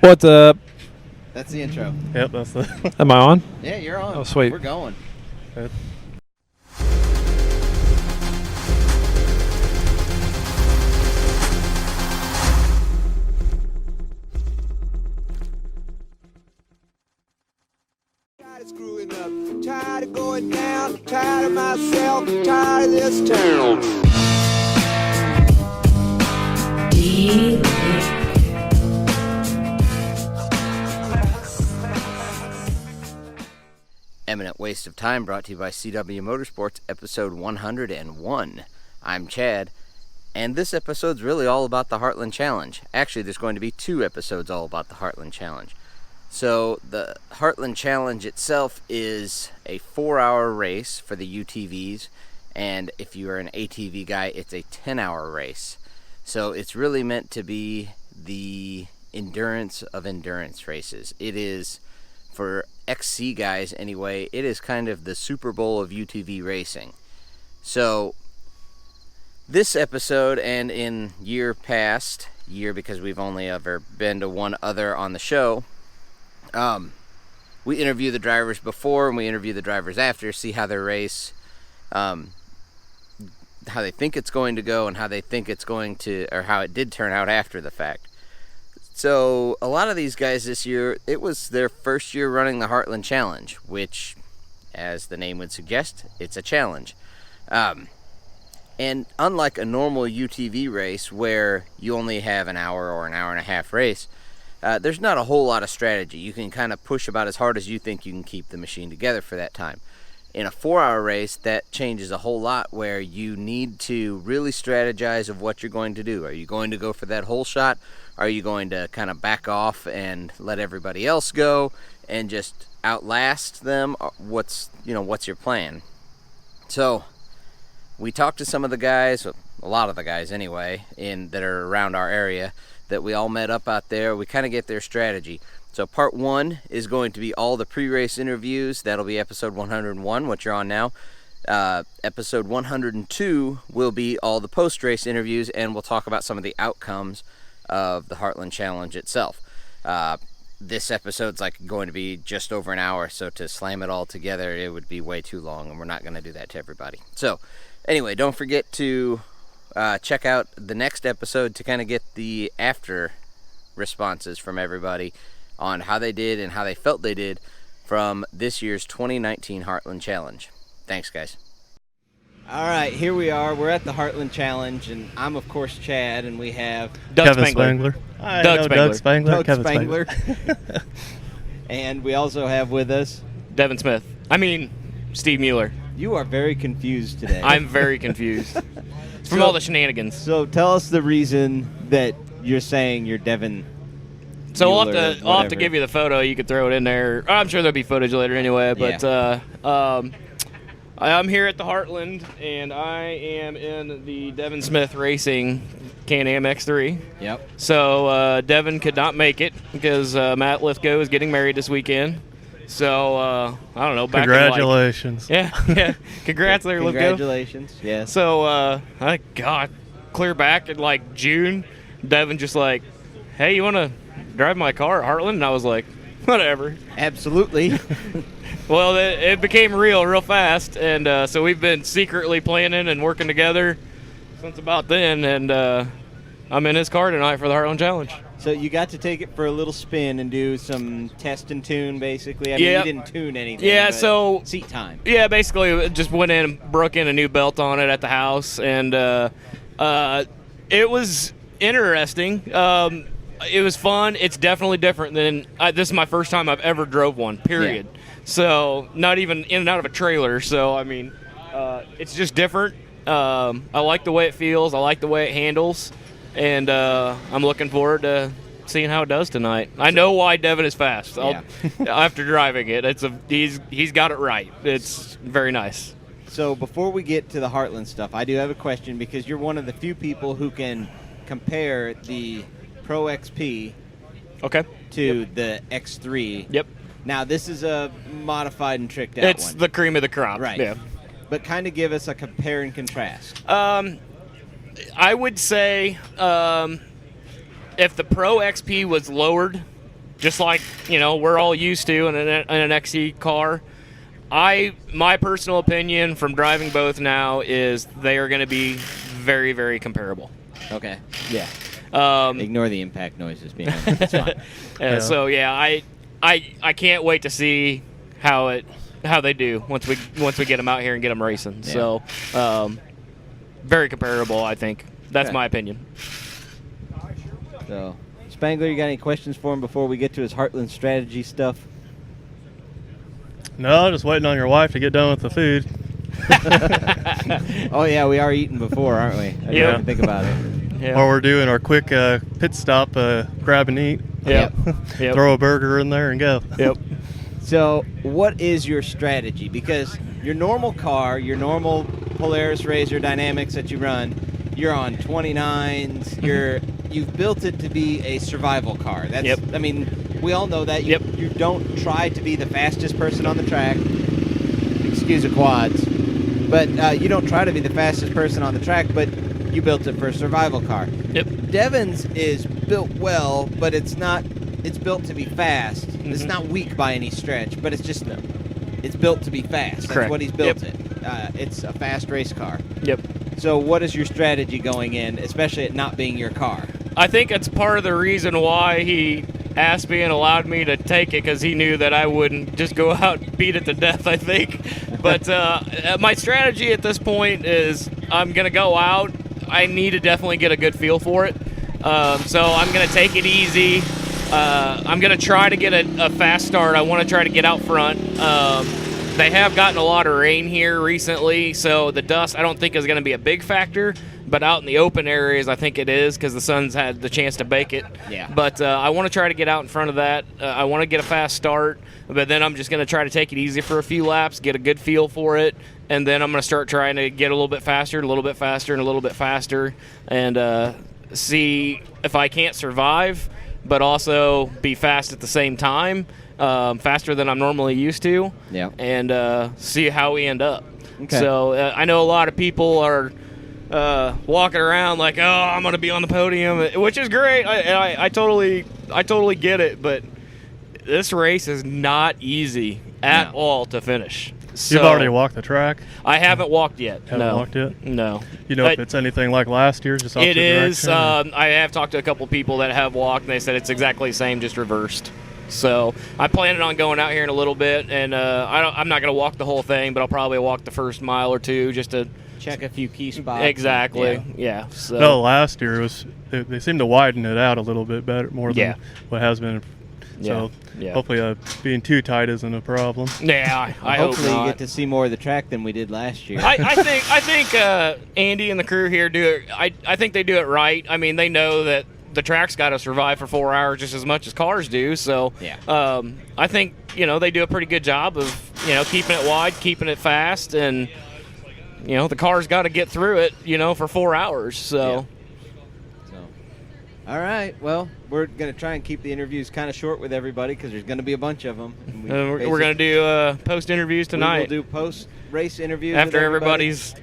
What's up? That's the intro. Yep, that's the... Am I on? Yeah, you're on. Oh, sweet. We're going. Good. Tired of screwing up, tired of going down, tired of myself, tired of this town. Eminent Waste of Time, brought to you by CW Motorsports, episode 101. I'm Chad, and this episode's really all about the Heartland Challenge. Actually, there's going to be 2 episodes all about the Heartland Challenge. So, the Heartland Challenge itself is a 4-hour race for the UTVs, and if you are an ATV guy, it's a 10-hour race. So, it's really meant to be the endurance of endurance races. It is, for XC guys anyway, it is kind of the Super Bowl of UTV racing. So, this episode, and in year because we've only ever been to one other on the show, we interview the drivers before and we interview the drivers after, see how their race, how they think it's going to go and how they think it's going to, or how it did turn out after the fact. So a lot of these guys this year, it was their first year running the Heartland Challenge, which, as the name would suggest, it's a challenge. And unlike a normal UTV race where you only have an hour or an hour and a half race, there's not a whole lot of strategy. You can kind of push about as hard as you think you can keep the machine together for that time. In a 4-hour race, that changes a whole lot where you need to really strategize of what you're going to do. Are you going to go for that whole shot? Are you going to kind of back off and let everybody else go and just outlast them? What's your plan? So we talked to some of the guys, a lot of the guys anyway, that are around our area, that we all met up out there. We kind of get their strategy. So part 1 is going to be all the pre-race interviews. That'll be episode 101, what you're on now. Episode 102 will be all the post-race interviews, and we'll talk about some of the outcomes of the Heartland Challenge itself. This episode's going to be just over an hour, so to slam it all together, it would be way too long, and we're not going to do that to everybody. So anyway, don't forget to check out the next episode to kind of get the after responses from everybody on how they did and how they felt they did from this year's 2019 Heartland Challenge. Thanks, guys. All right, here we are. We're at the Heartland Challenge, and I'm, of course, Chad, and we have Kevin Spangler. Doug Spangler. Kevin Spangler. And we also have with us Devin Smith. Steve Mueller. You are very confused today. I'm very confused. From all the shenanigans. So tell us the reason that you're saying you're Devin. So I'll have to give you the photo. You could throw it in there. I'm sure there'll be footage later anyway. But I'm here at the Heartland, and I am in the Devin Smith Racing Can-Am X3. Yep. So Devin could not make it because Matt Lithgow is getting married this weekend. So I don't know. Congratulations. Congrats there, Lithgow. Congratulations. Yeah. So I got clear back in June. Devin just hey, you want to drive my car at Heartland? And I was like, whatever. Absolutely. Well, it became real fast, and so we've been secretly planning and working together since about then, and I'm in his car tonight for the Heartland Challenge. So you got to take it for a little spin and do some test and tune, basically. You didn't tune anything. Yeah, so seat time. Yeah, basically just went in and broke in a new belt on it at the house, and it was interesting. It was fun. It's definitely different than this is my first time I've ever drove one. Period. Yeah. So not even in and out of a trailer. So it's just different. I like the way it feels. I like the way it handles. And I'm looking forward to seeing how it does tonight. I know why Devin is fast. After driving it, he's got it right. It's very nice. So before we get to the Heartland stuff, I do have a question because you're one of the few people who can compare the Pro XP to the X3. Yep. Now this is a modified and tricked out It's one. the cream of the crop. Right. Yeah. But kind of give us a compare and contrast. I would say if the Pro XP was lowered just like, we're all used to in an XE car. My personal opinion from driving both now is they are going to be very, very comparable. Okay. Yeah. Ignore the impact noises being on. That's fine. So I can't wait to see how they do once we get them out here and get them racing. Yeah. So very comparable, I think. That's my opinion. So, Spangler, you got any questions for him before we get to his Heartland strategy stuff? No, just waiting on your wife to get done with the food. Oh, yeah, we are eating before, aren't we? I didn't even think about it. Yeah. While we're doing our quick pit stop, grab and eat. Yep. Throw a burger in there and go. Yep. So, what is your strategy? Because your normal car, your normal Polaris RZR Dynamics that you run, you're on 29s. You've built it to be a survival car. That's. I mean, we all know that. You don't try to be the fastest person on the track. Excuse the quads. But you don't try to be the fastest person on the track, but you built it for a survival car. Yep. Devon's is built well, but it's not. It's built to be fast. Mm-hmm. It's not weak by any stretch, but it's just it's built to be fast. That's Correct. what he's built it. It's a fast race car. Yep. So what is your strategy going in, especially it not being your car? I think it's part of the reason why he asked me and allowed me to take it, because he knew that I wouldn't just go out and beat it to death, I think. But my strategy at this point is I'm going to go out. I need to definitely get a good feel for it. So I'm going to take it easy. I'm going to try to get a fast start. I want to try to get out front. They have gotten a lot of rain here recently, so the dust I don't think is going to be a big factor. But out in the open areas, I think it is, because the sun's had the chance to bake it. Yeah. But I want to try to get out in front of that. I want to get a fast start, but then I'm just going to try to take it easy for a few laps, get a good feel for it, and then I'm going to start trying to get a little bit faster, a little bit faster, and a little bit faster, and see if I can't survive, but also be fast at the same time, faster than I'm normally used to, and see how we end up. Okay. So I know a lot of people are walking around like, oh, I'm going to be on the podium, which is great. I totally get it, but this race is not easy at all to finish. So, You've already walked the track? I haven't walked yet. Haven't walked yet? No. You know if it's anything like last year's? Just it is. direction, I have talked to a couple people that have walked, and they said it's exactly the same, just reversed. So I'm planning on going out here in a little bit, and I'm not going to walk the whole thing, but I'll probably walk the first mile or two just to check a few key spots. Exactly. Yeah. So. No, last year they seemed to widen it out a little bit better, more than what has been. So hopefully being too tight isn't a problem. Yeah, I hope hopefully not. you get to see more of the track than we did last year. I think Andy and the crew here do it. I think they do it right. I mean, they know that the track's got to survive for 4 hours just as much as cars do. So I think they do a pretty good job of keeping it wide, keeping it fast, and the car's got to get through it for 4 hours. So. All right. Well, we're going to try and keep the interviews kind of short with everybody because there's going to be a bunch of them. We're going to do post interviews tonight. We'll do post race interviews after everybody's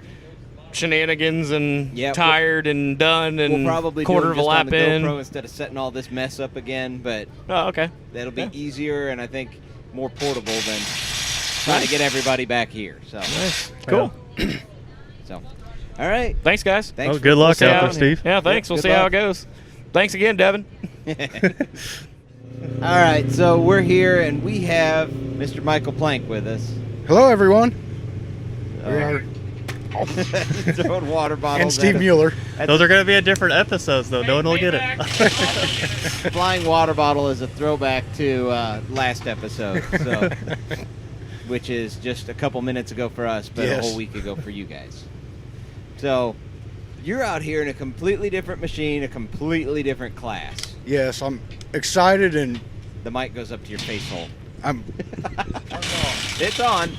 shenanigans and tired and done and we'll probably quarter do of a just lap on the in GoPro instead of setting all this mess up again. But that'll be easier and I think more portable than trying to get everybody back here. So cool. So, all right. Thanks, guys. Thanks. Good luck out there, Steve. Yeah, thanks. We'll see how it goes. Thanks again, Devin. All right, so we're here, and we have Mr. Michael Plank with us. Hello, everyone. Throwing water bottles. And Steve Mueller. Those are going to be at different episodes, though. No one will get it. Flying water bottle is a throwback to last episode, so, which is just a couple minutes ago for us, but a whole week ago for you guys. So you're out here in a completely different machine, a completely different class. Yes, I'm excited and... The mic goes up to your face hole. It's on.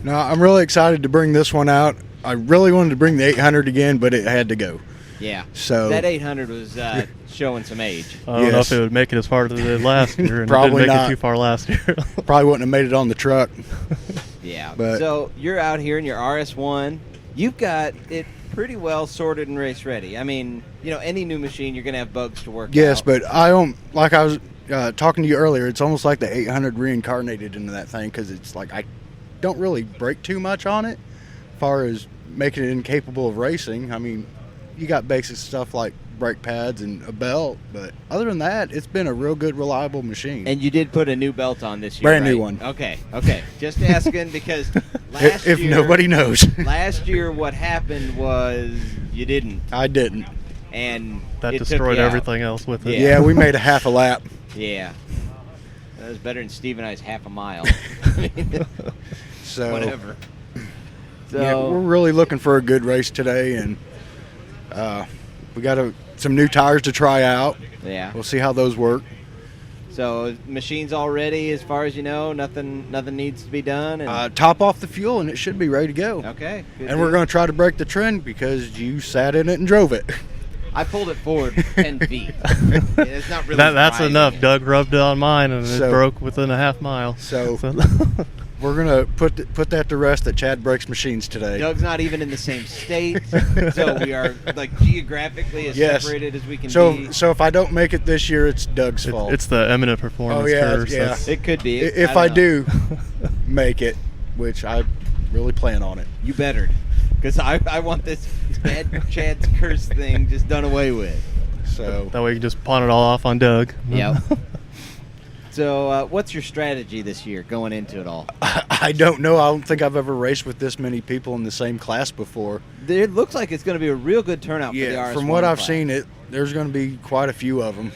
No, I'm really excited to bring this one out. I really wanted to bring the 800 again, but it had to go. Yeah. So that 800 was showing some age. I don't know if it would make it as far as it did last year. And Probably it didn't make not. it too far last year. Probably wouldn't have made it on the truck. Yeah. But so you're out here in your RS1. You've got it pretty well sorted and race ready. I mean, any new machine, you're going to have bugs to work out. Yes, but I don't, like I was talking to you earlier, it's almost like the 800 reincarnated into that thing, because it's like I don't really brake too much on it as far as making it incapable of racing. I mean, you got basic stuff like brake pads and a belt, but other than that, it's been a real good, reliable machine. And you did put a new belt on this year, Brand right? new one. Okay. Just asking because last if year, nobody knows. last year what happened was you didn't. I didn't. And that it destroyed took you out. everything else with it. Yeah, we made a half a lap. Yeah. That was better than Steve and I's half a mile. So whatever. So yeah, we're really looking for a good race today, and we got some new tires to try out. Yeah. We'll see how those work. So machine's all ready as far as you know. Nothing needs to be done. And Top off the fuel, and it should be ready to go. okay. Good And we're going to try to break the trend because you sat in it and drove it. I pulled it forward 10 feet. It's not really. That's driving enough. it. Doug rubbed it on mine, and So- it broke within a half mile. So we're going to put that to rest that Chad breaks machines today. Doug's not even in the same state, so we are like geographically as Yes. separated as we can be. So if I don't make it this year, it's Doug's fault. It's the eminent performance Oh, yeah, curse. yeah. That's- It could be. If don't I know. do make it, which I really plan on it. You bettered, because I want this bad Chad's curse thing just done away with. So That way you can just pawn it all off on Doug. Yep. So what's your strategy this year going into it all? I don't know. I don't think I've ever raced with this many people in the same class before. It looks like it's going to be a real good turnout for the Yeah, RS1 from what I've class. seen, there's going to be quite a few of them.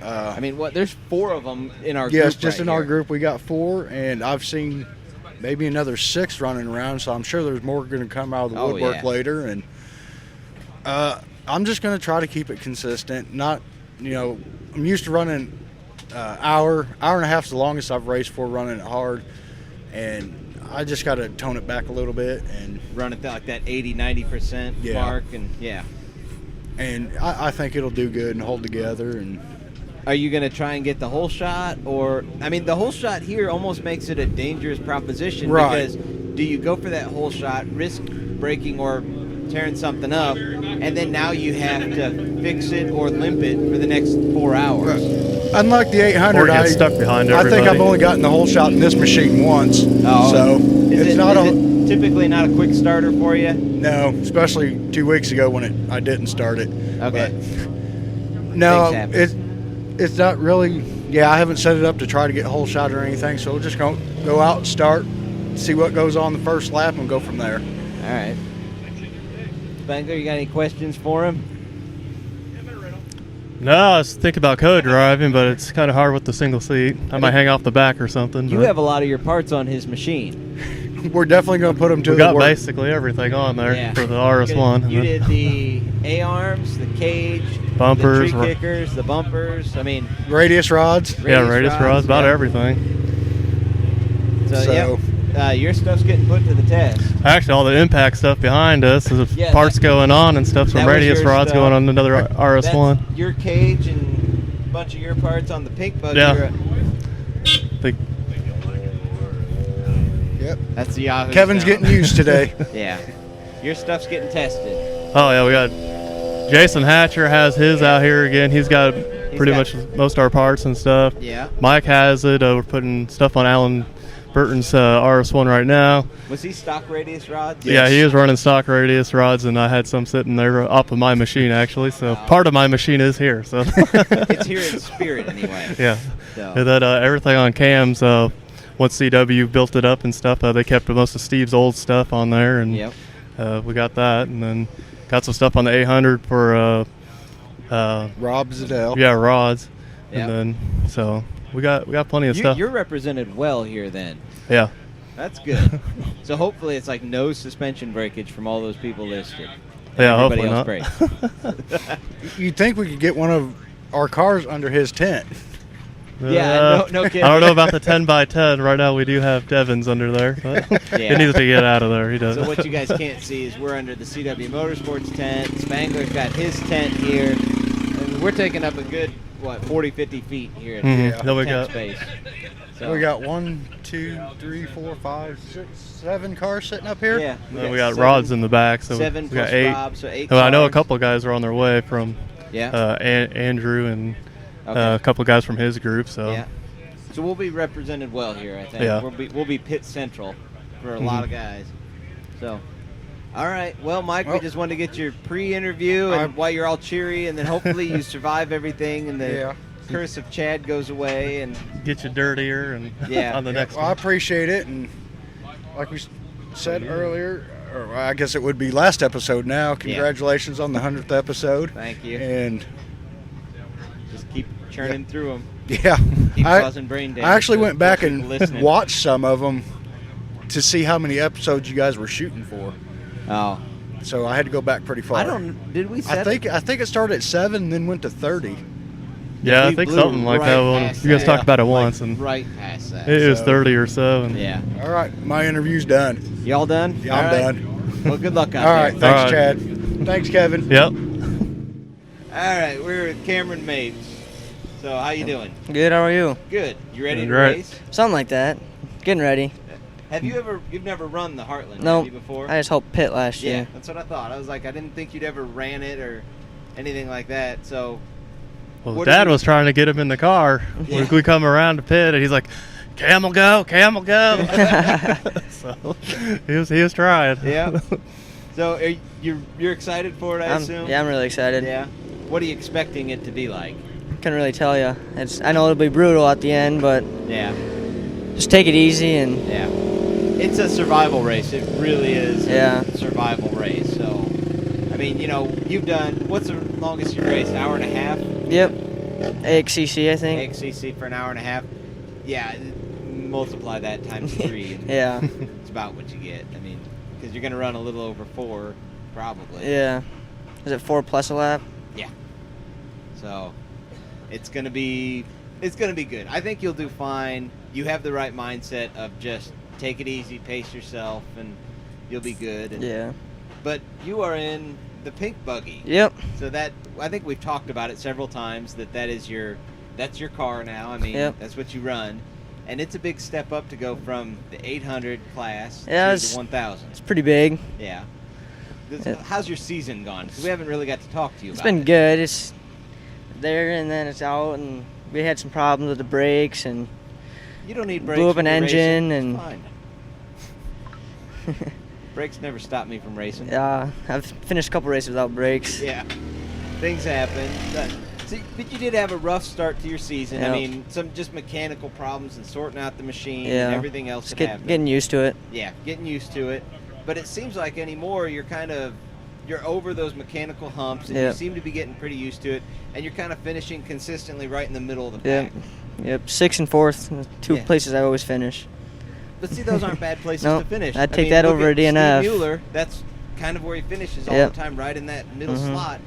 I mean, there's 4 of them in our group. Yes, just right in our here. group we got 4, and I've seen maybe another 6 running around. So I'm sure there's more going to come out of the Oh, woodwork yeah. later. And I'm just going to try to keep it consistent. Not, I'm used to running hour and a half is the longest I've raced for running it hard, and I just got to tone it back a little bit and Run it like that 80-90% Yeah. mark, and yeah. And I think it'll do good and hold together. And Are you going to try and get the whole shot? Or, I mean, the whole shot here almost makes it a dangerous proposition. Right. Because do you go for that whole shot, risk breaking or tearing something up, and then now you have to fix it or limp it for the next 4 hours? unlike the 800, Or get stuck behind I think everybody. I've only gotten the whole shot in this machine once. Oh. So Is it's it, not is it typically not a quick starter for you? no, especially 2 weeks ago when I didn't start it. Okay. No, Things happen. it's not really. Yeah, I haven't set it up to try to get a whole shot or anything. So we're just gonna go out, start, see what goes on the first lap, and go from there. All right. Spangler, you got any questions for him? No, I was thinking about co-driving, but it's kind of hard with the single seat. I might hang off the back or something. You but have a lot of your parts on his machine. We're definitely gonna put them to we the got work. basically everything on there Yeah. for the RS1. You did the A-arms, the cage, Bumpers, the tree kickers, the bumpers. I mean, Radius rods. radius rods, about yeah. everything. So, yeah, your stuff's getting put to the test. Actually, all the impact stuff behind us is Yeah, parts that- going on and stuff. that Some was radius your rods stuff. going on another RS1. That's your cage and a bunch of your parts on the pink buggy. Yeah. Big, Yep. That's the Yahoo Kevin's stuff. getting used today. Yeah. Your stuff's getting tested. oh yeah, we got Jason Hatcher has his out here again. He's got pretty got- much most of our parts and stuff. Yeah. Mike has it. We're putting stuff on Alan Burton's RS1 right now. Was he stock radius rods? Yeah, he is running stock radius rods, and I had some sitting there off of my machine actually. So part of my machine is here. So It's here in spirit anyway. yeah, So. and then everything on cams. Once CW built it up and stuff, they kept most of Steve's old stuff on there, and Yep. we got that, and then got some stuff on the 800 for Rob Zadell. yeah, rods, Yep. and then so we got plenty of stuff. You're represented well here then. Yeah, That's good. So hopefully it's like no suspension breakage from all those people listed. yeah, Everybody hopefully else not. breaks. You'd think we could get one of our cars under his tent. Yeah, no kidding. I don't know about the 10x10. Right now we do have Devins under there, but Yeah. he needs to get out of there. He does. So what you guys can't see is we're under the CW Motorsports tent. Spangler's got his tent here. And we're taking up a good, 40, 50 feet here in Mhm. Then we tent got- space. So, We got 1, 2, 3, 4, 5, 6, 7 cars sitting up here. yeah, Then we got rods in the back, so seven we got plus 8. Rob, so 8 Well, I know a cars. couple of guys are on their way from Yeah. Andrew and Okay. a couple guys from his group. So Yeah. So we'll be represented well here, I think. Yeah. We'll be pit central for a lot of guys. So, all right. Well, Mike, we just wanted to get your pre-interview and why you're all cheery, and then hopefully you survive everything and the curse of Chad goes away and get you dirtier and on the next well, I one. appreciate it, and like we said earlier, or I guess it would be last episode now. Congratulations on the 100th episode. Thank you. And just keep churning through them. Yeah, Keep causing brain damage. I actually to went back people and listening. watched some of them to see how many episodes you guys were shooting for. Oh, So I had to go back pretty far. Did we set I think it started at 7 and then went to 30. Yeah, I we think blew something like right that. past You guys that. talked about it Like, once, and right past that. it was so- 30 or so. And Yeah. All right, my interview's done. You all done? Yeah, I'm All right. done. Well, good luck out All there. right, thanks, All right. Chad. Thanks, Kevin. Yep. All right, we're with Cameron Mapes. So, how you doing? Good, how are you? Good. You ready to Great. race? Something like that. Getting ready. You've never run the Heartland, No, have you, before? I just helped pit last Yeah, year. that's what I thought. I was like, I didn't think you'd ever ran it or anything like that. So, Well, What Dad did you- was trying to get him in the car. Yeah. We come around to pit, and he's like, "Camel go, camel go." So he was trying. yeah. So, you're excited for it, I assume? Yeah, I'm really excited. Yeah. What are you expecting it to be like? Couldn't really tell you. I know it'll be brutal at the end, but Yeah. just take it easy and Yeah. It's a survival race. It really is Yeah. a survival race. So, I mean, you've done, what's the longest you've raced? Hour and a half? yep. AXCC, I think. XCC for an hour and a half. Yeah, multiply that times 3. And Yeah. It's about what you get. I mean, because you're going to run a little over 4, probably. Yeah. Is it 4 plus a lap? Yeah. So, it's going to be good. I think you'll do fine. You have the right mindset of just take it easy, pace yourself, and you'll be good. And, Yeah. But you are in the pink buggy. Yep. So that, I think we've talked about it several times, that's your car now. I mean, Yep. that's what you run. And it's a big step up to go from the 800 class Yeah, to it's- the 1000. It's pretty big. Yeah. Yeah. How's your season gone? 'Cause we haven't really got to talk to you It's about been it. good. It's there and then it's out, and we had some problems with the brakes and You don't need brakes. blew up when an you're engine racing. and- It's fine. Brakes never stop me from racing. I've finished a couple races without brakes. Yeah. Things happen. But you did have a rough start to your season. I Yep. mean, some just mechanical problems and sorting out the machine Yeah. and everything else Just that happened. getting used to it. Yeah, getting used to it. But it seems like anymore you're over those mechanical humps and you Yep. seem to be getting pretty used to it, and you're kind of finishing consistently right in the middle of the Yep. pack. Yep. 6th and 4th, two Yeah. places I always finish. But see, those aren't bad places Nope. to finish. I'd take that look over at a DNF. Steve Mueller, that's kind of where he finishes all Yep. the time, right in that middle Mhm. slot.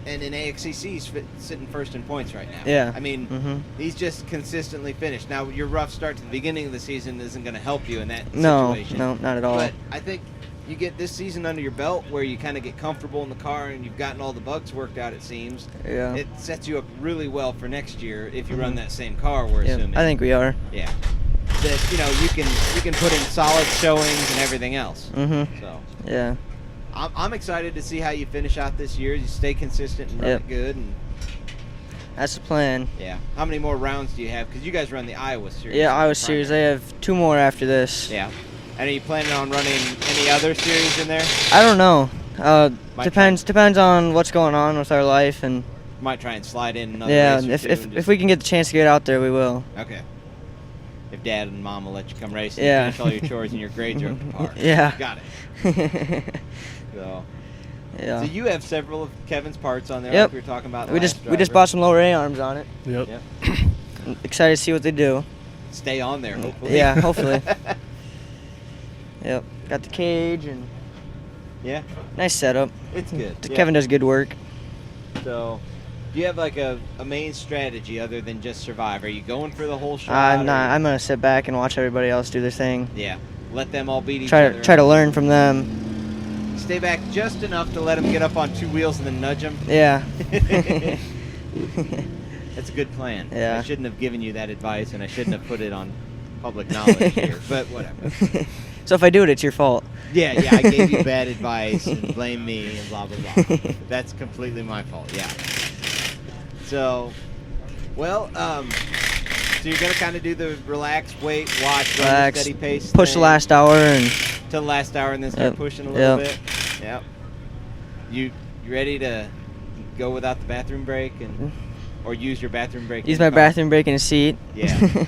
And in AXCC, he's sitting first in points right now. Yeah. I mean, Mhm. he's just consistently finished. Now, your rough start to the beginning of the season isn't going to help you in that No, situation. no, not at all. But I think you get this season under your belt where you kind of get comfortable in the car and you've gotten all the bugs worked out, it seems. Yeah. It sets you up really well for next year if you run that same car, we're Yeah, assuming. I think we are. Yeah. That, you can put in solid showings and everything else. Mhm. So Yeah. I'm excited to see how you finish out this year. You stay consistent and run Yep. it good. And That's the plan. yeah. How many more rounds do you have? Because you guys run the Iowa Series. Yeah, Iowa primary. Series. I have 2 more after this. Yeah. And are you planning on running any other series in there? I don't know. Might Depends on what's going on with our life, and Might try and slide in another yeah, race or if two if, and if just- we can get the chance to get out there, we will. Okay. If Dad and Mom will let you come race and Yeah. finish all your chores and your grades are up to par. Yeah. Got it. So. Yeah. So you have several of Kevin's parts on there, Yep. like we were talking about. We just bought some lower A arms on it. Yep. Yep. I'm excited to see what they do. Stay on there, hopefully. Yeah, hopefully. Yep. Got the cage and Yeah, nice setup. it's good. Yeah. Kevin does good work. So, do you have like a main strategy other than just survive? Are you going for the whole shot? Nah, or- I'm gonna sit back and watch everybody else do their thing. Yeah, let them all beat each other. Try to learn from them. Stay back just enough to let them get up on 2 wheels and then nudge them. Yeah. That's a good plan. Yeah. I shouldn't have given you that advice, and I shouldn't have put it on public knowledge here. But whatever. So if I do it, it's your fault. Yeah, I gave you bad advice and blame me and blah, blah, blah. That's completely my fault, yeah. So, Well, so you're going to kind of do the relax, wait, watch, Relax, steady pace push thing the last hour, and till the last hour, and then start pushing a little bit. Yep. You ready to go without the bathroom break or use your bathroom break? Use my bathroom break in a seat. Yeah.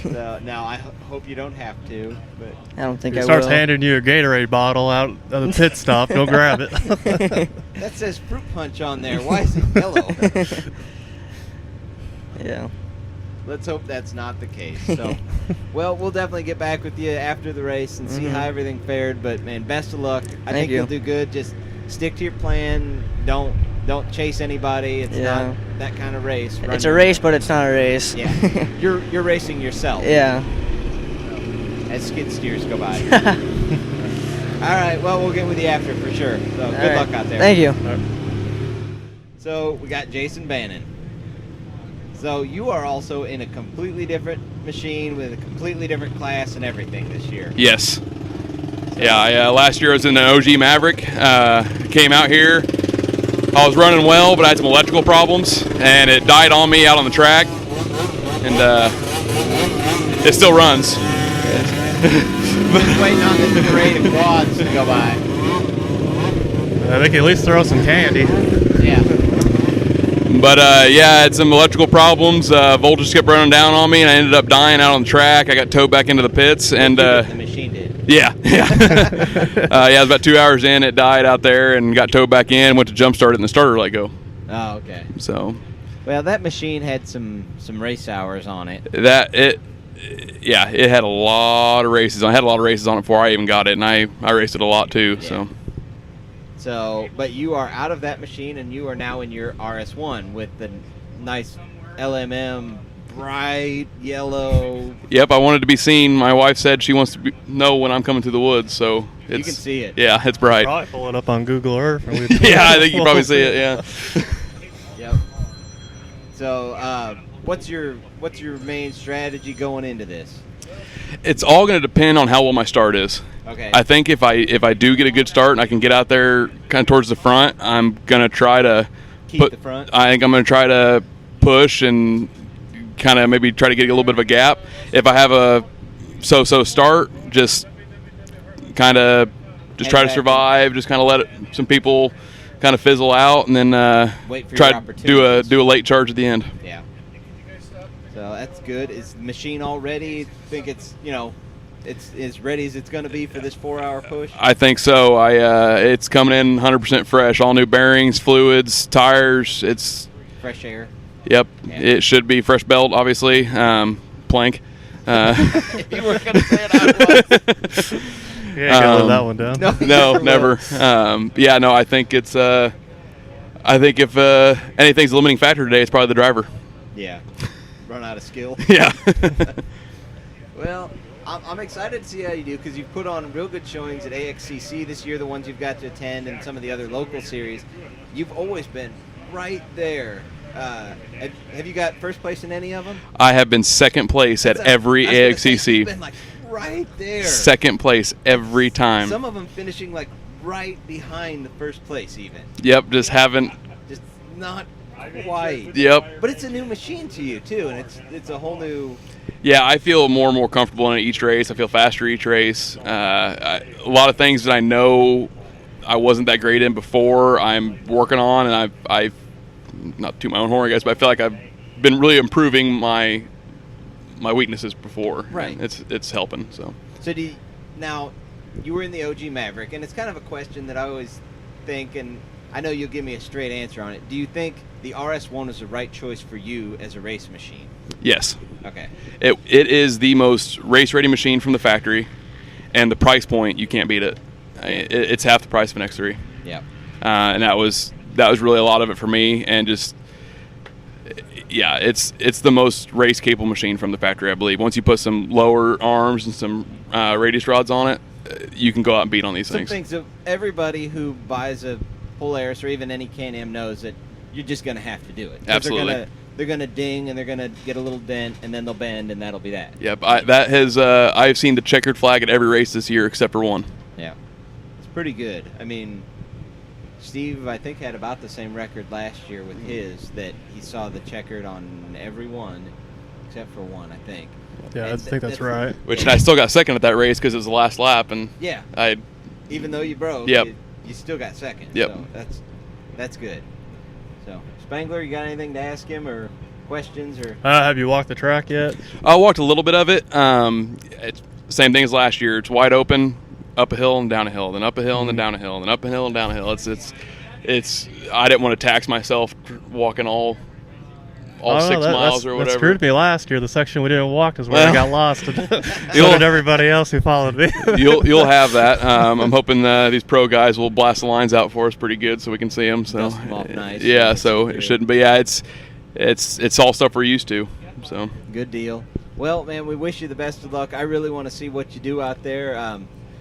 So, now, I hope you don't have to, but I don't think he I starts will. handing you a Gatorade bottle out of the pit stop. Don't grab it. that says fruit punch on there. Why is it yellow? Yeah. Let's hope that's not the case. So, well, we'll definitely get back with you after the race and see how everything fared. But man, best of luck. I think you'll do good. Just stick to your plan. Don't chase anybody. It's not that kind of race. It's a race, but it's not a race. Yeah, you're racing yourself. Yeah. As skid steers go by. All right. Well, we'll get with you after for sure. So good luck out there. Thank you. So we got Jason Bannon. So you are also in a completely different machine with a completely different class and everything this year. Yes. Yeah, last year I was in an OG Maverick. Came out here. I was running well, but I had some electrical problems, and it died on me out on the track. And it still runs. Just waiting on this parade of quads to go by. They can at least throw some candy. Yeah. But yeah, I had some electrical problems. Voltage kept running down on me, and I ended up dying out on the track. I got towed back into the pits, and the machine did. Yeah. Yeah, it was about 2 hours in. It died out there, and got towed back in. Went to jump start it, and the starter let go. Oh, okay. So. Well, that machine had some race hours on it. Yeah, it had a lot of races. I had a lot of races on it before I even got it, and I raced it a lot too. Yeah. So, but you are out of that machine, and you are now in your RS1 with the nice LMM, bright yellow. Yep, I wanted to be seen. My wife said she wants to know when I'm coming through the woods, so you can see it. Yeah, it's bright. Probably pull it up on Google Earth. Yeah, I think you probably see it. Yeah. Yep. So, what's your main strategy going into this? It's all going to depend on how well my start is. Okay. I think if I do get a good start and I can get out there kind of towards the front, I'm going to try to keep the front. I think I'm going to try to push and kind of maybe try to get a little bit of a gap. If I have a so-so start, just kind of just try to survive, just kind of let some people kind of fizzle out, and then try to do a late charge at the end. Yeah. So that's good. Is the machine all ready? Think it's it's as ready as it's going to be for this 4-hour push? I think so. It's coming in 100% fresh. All new bearings, fluids, tires. It's fresh air. Yep. Yeah. It should be fresh belt, obviously. Plank. If you were going to say it, I was. Yeah, you gotta let that one down. No, never. Yeah, no, I think it's. I think if anything's a limiting factor today, it's probably the driver. Yeah. Run out of skill. Yeah. Well, I'm excited to see how you do because you've put on real good showings at AXCC this year, the ones you've got to attend, and some of the other local series. You've always been right there. Have you got first place in any of them? I have been second place at every AXCC. You've been like right there. Second place every time. Some of them finishing like right behind the first place even. Yep, just not quite. Yep. But it's a new machine to you too, and it's a whole new. Yeah, I feel more and more comfortable in each race. I feel faster each race. A lot of things that I know I wasn't that great in before, I'm working on, and I've not to my own horn, I guess, but I feel like I've been really improving my weaknesses before. Right. It's helping. So now you were in the OG Maverick, and it's kind of a question that I always think, and I know you'll give me a straight answer on it. Do you think the RS1 is the right choice for you as a race machine? Yes. Okay. It is the most race-ready machine from the factory, and the price point, you can't beat it. It's half the price of an X3. Yeah. And that was really a lot of it for me, and just it's the most race-capable machine from the factory, I believe. Once you put some lower arms and some radius rods on it, you can go out and beat on these things. Some things that everybody who buys a Polaris or even any Can-Am knows that you're just going to have to do it. Absolutely. They're going to ding, and they're going to get a little dent, and then they'll bend, and that'll be that. Yep. I've seen the checkered flag at every race this year except for one. Yeah. It's pretty good. I mean, Steve, I think, had about the same record last year with his, that he saw the checkered on every one except for one, I think. Yeah, And I think that's right. Which I still got second at that race because it was the last lap, and yeah, even though you broke, yep. you still got second. Yep. So that's good. So Spangler, you got anything to ask him or questions or? Have you walked the track yet? I walked a little bit of it. It's the same thing as last year. It's wide open, up a hill and down a hill, then up a hill and then down a hill, and then up a hill and down a hill. It's. I didn't want to tax myself walking all 6 miles or whatever. That screwed me last year. The section we didn't walk is where I got lost. So did everybody else who followed me. You'll have that. I'm hoping these pro guys will blast the lines out for us pretty good so we can see them. So dust them off nice. Yeah, so it shouldn't be. Yeah, it's all stuff we're used to. So good deal. Well, man, we wish you the best of luck. I really want to see what you do out there.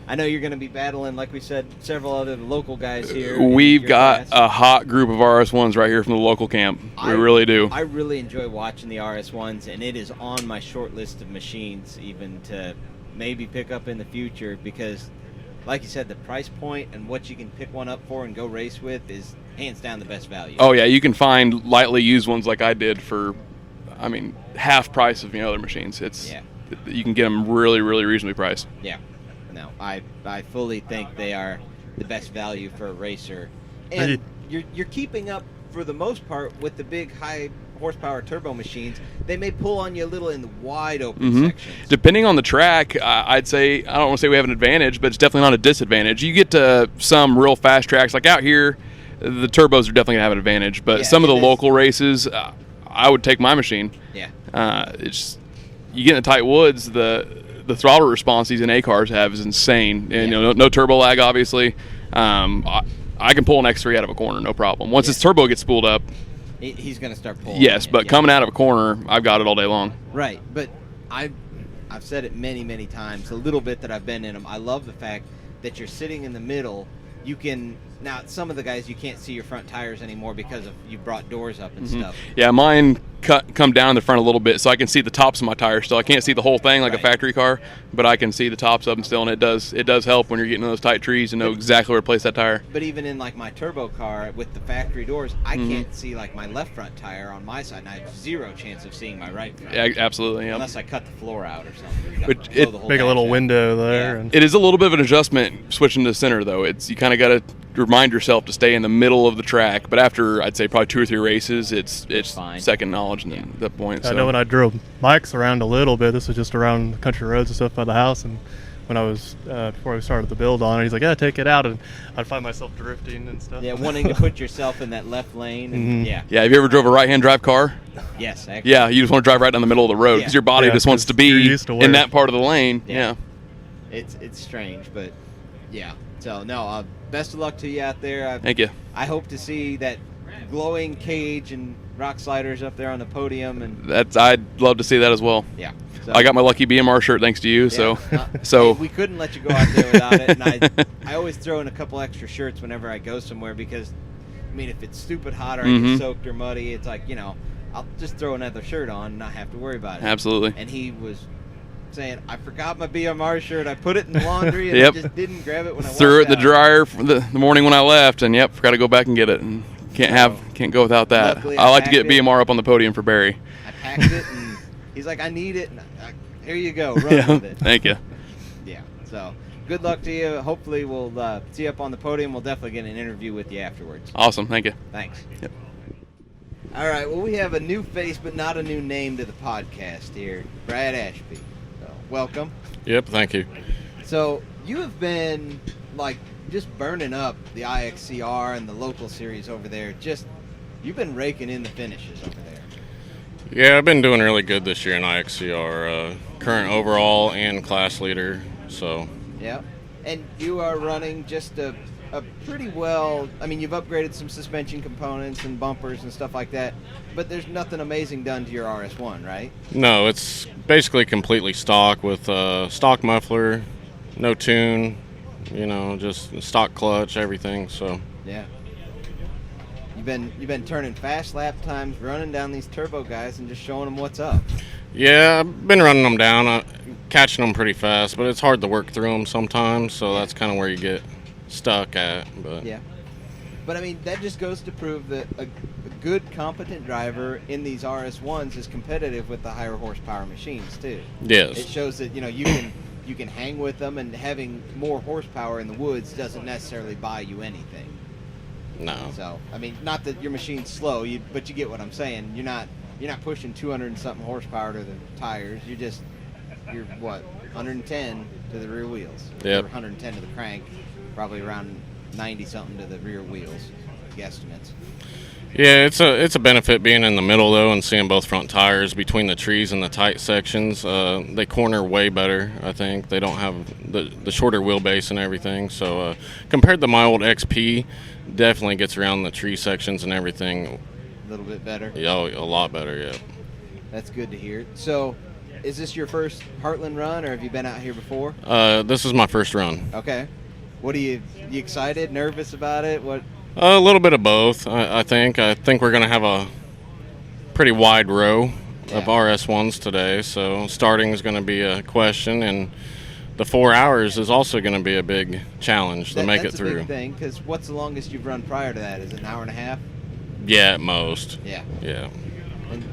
I know you're going to be battling, like we said, several other local guys here. We've got a hot group of RS1s right here from the local camp. We really do. I really enjoy watching the RS1s, and it is on my short list of machines even to maybe pick up in the future because, like you said, the price point and what you can pick one up for and go race with is hands down the best value. Oh, yeah. You can find lightly used ones like I did for, half price of other machines. You can get them really, really reasonably priced. Yeah. No, I fully think they are the best value for a racer, and you're keeping up for the most part with the big high horsepower turbo machines. They may pull on you a little in the wide open sections. Depending on the track, I'd say I don't want to say we have an advantage, but it's definitely not a disadvantage. You get to some real fast tracks like out here, the turbos are definitely gonna have an advantage. But some of the local races, I would take my machine. Yeah, it's you get in the tight woods, the throttle response these NA cars have is insane, and no turbo lag, obviously. I can pull an X3 out of a corner, no problem. Once its turbo gets spooled up, he's going to start pulling. Yes, but coming out of a corner, I've got it all day long. Right, but I've said it many, many times. A little bit that I've been in them, I love the fact that you're sitting in the middle. You can now. Some of the guys you can't see your front tires anymore because of you brought doors up and stuff. Yeah, mine come down the front a little bit, so I can see the tops of my tires still. I can't see the whole thing like a factory car, but I can see the tops of them still, and it does help when you're getting in those tight trees and know exactly where to place that tire. But even in like my turbo car with the factory doors, I can't see like my left front tire on my side, and I have zero chance of seeing my right front. Yeah, absolutely. Yeah. Unless I cut the floor out or something. Make a little window there. Yeah. And it is a little bit of an adjustment switching to center, though. You kind of got to remind yourself to stay in the middle of the track, but after I'd say probably 2 or 3 races, it's second knowledge at that point. I know when I drove Mike's around a little bit, this was just around the country roads and stuff by the house, and when I was before we started the build on it, he's like, yeah, take it out, and I'd find myself drifting and stuff. Yeah, wanting to put yourself in that left lane. And, yeah, have you ever drove a right-hand drive car? Yes, actually. Yeah, you just want to drive right down the middle of the road because your body just wants to be in that part of the lane. Yeah. It's strange, but yeah. So, no, best of luck to you out there. Thank you. I hope to see that glowing cage and rock sliders up there on the podium. And I'd love to see that as well. Yeah. So, I got my lucky BMR shirt thanks to you. Yeah, so we couldn't let you go out there without it. And I always throw in a couple extra shirts whenever I go somewhere because, if it's stupid hot or I get soaked or muddy, it's like, I'll just throw another shirt on and not have to worry about it. Absolutely. And he was saying, I forgot my BMR shirt. I put it in the laundry and I just didn't grab it when I threw it in the out. dryer for the morning when I left, and forgot to go back and get it. And can't go without that. Luckily, I like to get BMR up on the podium for Barry. I packed it, and he's like, I need it. And here you go, run with it. Thank you. Yeah. So good luck to you. Hopefully we'll see you up on the podium. We'll definitely get an interview with you afterwards. Awesome. Thank you. Thanks. Yep. All right. Well, we have a new face, but not a new name to the podcast here. Brad Ashby. So, welcome. Yep. Thank you. So you have been just burning up the IXCR and the local series over there. You've been raking in the finishes over there. Yeah, I've been doing really good this year in IXCR. Current overall and class leader. So. Yeah. And you are running just a pretty well. You've upgraded some suspension components and bumpers and stuff like that, but there's nothing amazing done to your RS1, right? No, it's basically completely stock with stock muffler, no tune, just stock clutch, everything. So. Yeah. You've been turning fast lap times, running down these turbo guys, and just showing them what's up. Yeah, I've been running them down, catching them pretty fast, but it's hard to work through them sometimes. So that's kind of where you get stuck at. But yeah. But I mean, that just goes to prove that a good, competent driver in these RS1s is competitive with the higher horsepower machines too. Yes. It shows that you can hang with them, and having more horsepower in the woods doesn't necessarily buy you anything. No. So I mean, not that your machine's slow, but you get what I'm saying. You're not pushing 200 and something horsepower to the tires. You're what, 110 to the rear wheels. Yep. Or 110 to the crank, probably around 90 something to the rear wheels, guesstimates. Yeah, it's a benefit being in the middle though and seeing both front tires between the trees and the tight sections. They corner way better. I think they don't have the shorter wheelbase and everything. So compared to my old XP, definitely gets around the tree sections and everything. A little bit better. Yeah, a lot better. Yeah. That's good to hear. So, is this your first Heartland run, or have you been out here before? This is my first run. Okay. What are you excited, nervous about it? What? A little bit of both, I think. I think we're going to have a pretty wide row of RS1s today, so starting is going to be a question, and the 4 hours is also going to be a big challenge to make it through. That's a big thing, because what's the longest you've run prior to that? Is it an hour and a half? Yeah, at most. Yeah. Yeah. And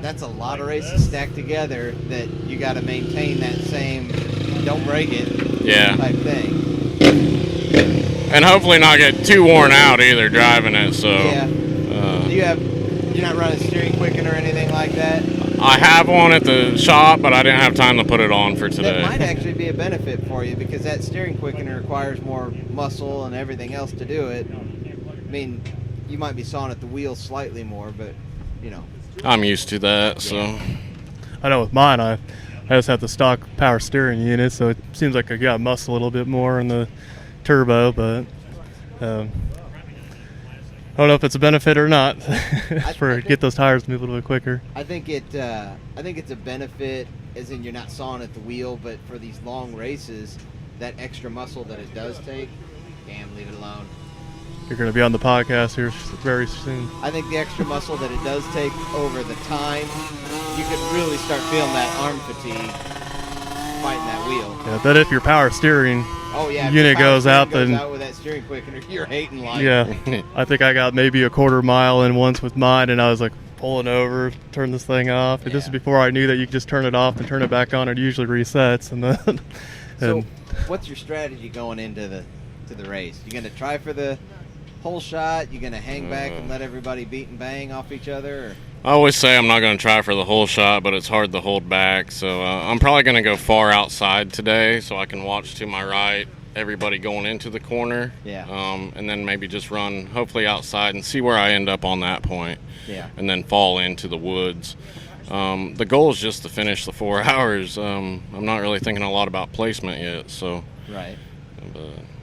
that's a lot of races stacked together that you got to maintain that same don't break it type thing. And hopefully not get too worn out either driving it. So yeah. You're not running steering quicken or anything like that? I have one at the shop, but I didn't have time to put it on for today. That might actually be a benefit for you, because that steering quickener requires more muscle and everything else to do it. I mean, you might be sawing at the wheel slightly more, but I'm used to that. So I know with mine, I just have the stock power steering unit, so it seems like I got muscle a little bit more in the turbo, but I don't know if it's a benefit or not get those tires to move a little bit quicker. I think it's a benefit, as in you're not sawing at the wheel, but for these long races, that extra muscle that it does take, leave it alone. You're going to be on the podcast here very soon. I think the extra muscle that it does take over the time, you could really start feeling that arm fatigue fighting that wheel. Yeah, but if your power steering unit goes out, then with that steering quickener, you're hating life. Yeah, I think I got maybe a quarter mile in once with mine, and I was like pulling over, turn this thing off. And this is before I knew that you could just turn it off and turn it back on. It usually resets, and then. So, what's your strategy going into the race? You going to try for the whole shot? You going to hang back and let everybody beat and bang off each other? Or? I always say I'm not going to try for the whole shot, but it's hard to hold back. So I'm probably going to go far outside today, so I can watch to my right everybody going into the corner. Yeah. And then maybe just run hopefully outside and see where I end up on that point. Yeah. And then fall into the woods. The goal is just to finish the 4 hours. I'm not really thinking a lot about placement yet. So. Right.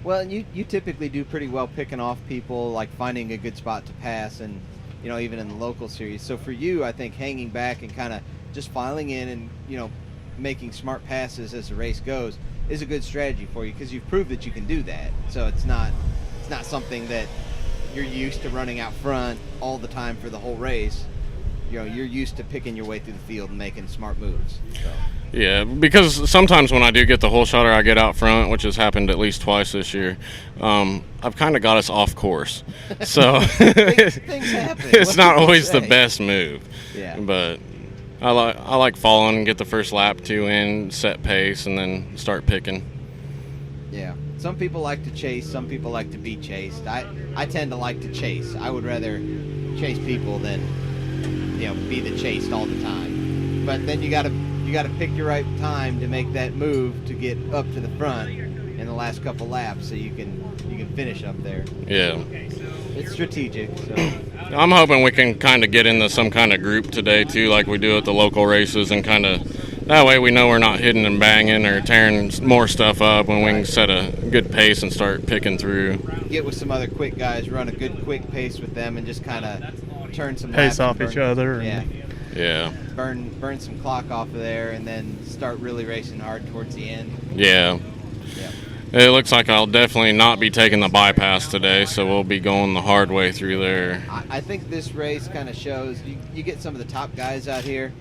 Well, you typically do pretty well picking off people, like finding a good spot to pass, and even in the local series. So for you, I think hanging back and kind of just filing in and making smart passes as the race goes is a good strategy for you, because you've proved that you can do that. So it's not something that you're used to running out front all the time for the whole race. You're used to picking your way through the field and making smart moves. So. Yeah, because sometimes when I do get the whole shot or I get out front, which has happened at least twice this year, I've kind of got us off course. So things happen. It's not always the best move. Yeah. But I like following and get the first lap 2 in, set pace, and then start picking. Yeah. Some people like to chase. Some people like to be chased. I tend to like to chase. I would rather chase people than be the chased all the time. But then you got to pick your right time to make that move to get up to the front in the last couple laps, so you can finish up there. Yeah. It's strategic. So. I'm hoping we can kind of get into some kind of group today too, like we do at the local races, and kind of that way we know we're not hitting and banging or tearing more stuff up, when we can set a good pace and start picking through. Get with some other quick guys, run a good quick pace with them, and just kind of turn some pace laps off each other. Yeah. Burn some clock off of there, and then start really racing hard towards the end. Yeah. It looks like I'll definitely not be taking the bypass today, so we'll be going the hard way through there. I think this race kind of shows, you get some of the top guys out here,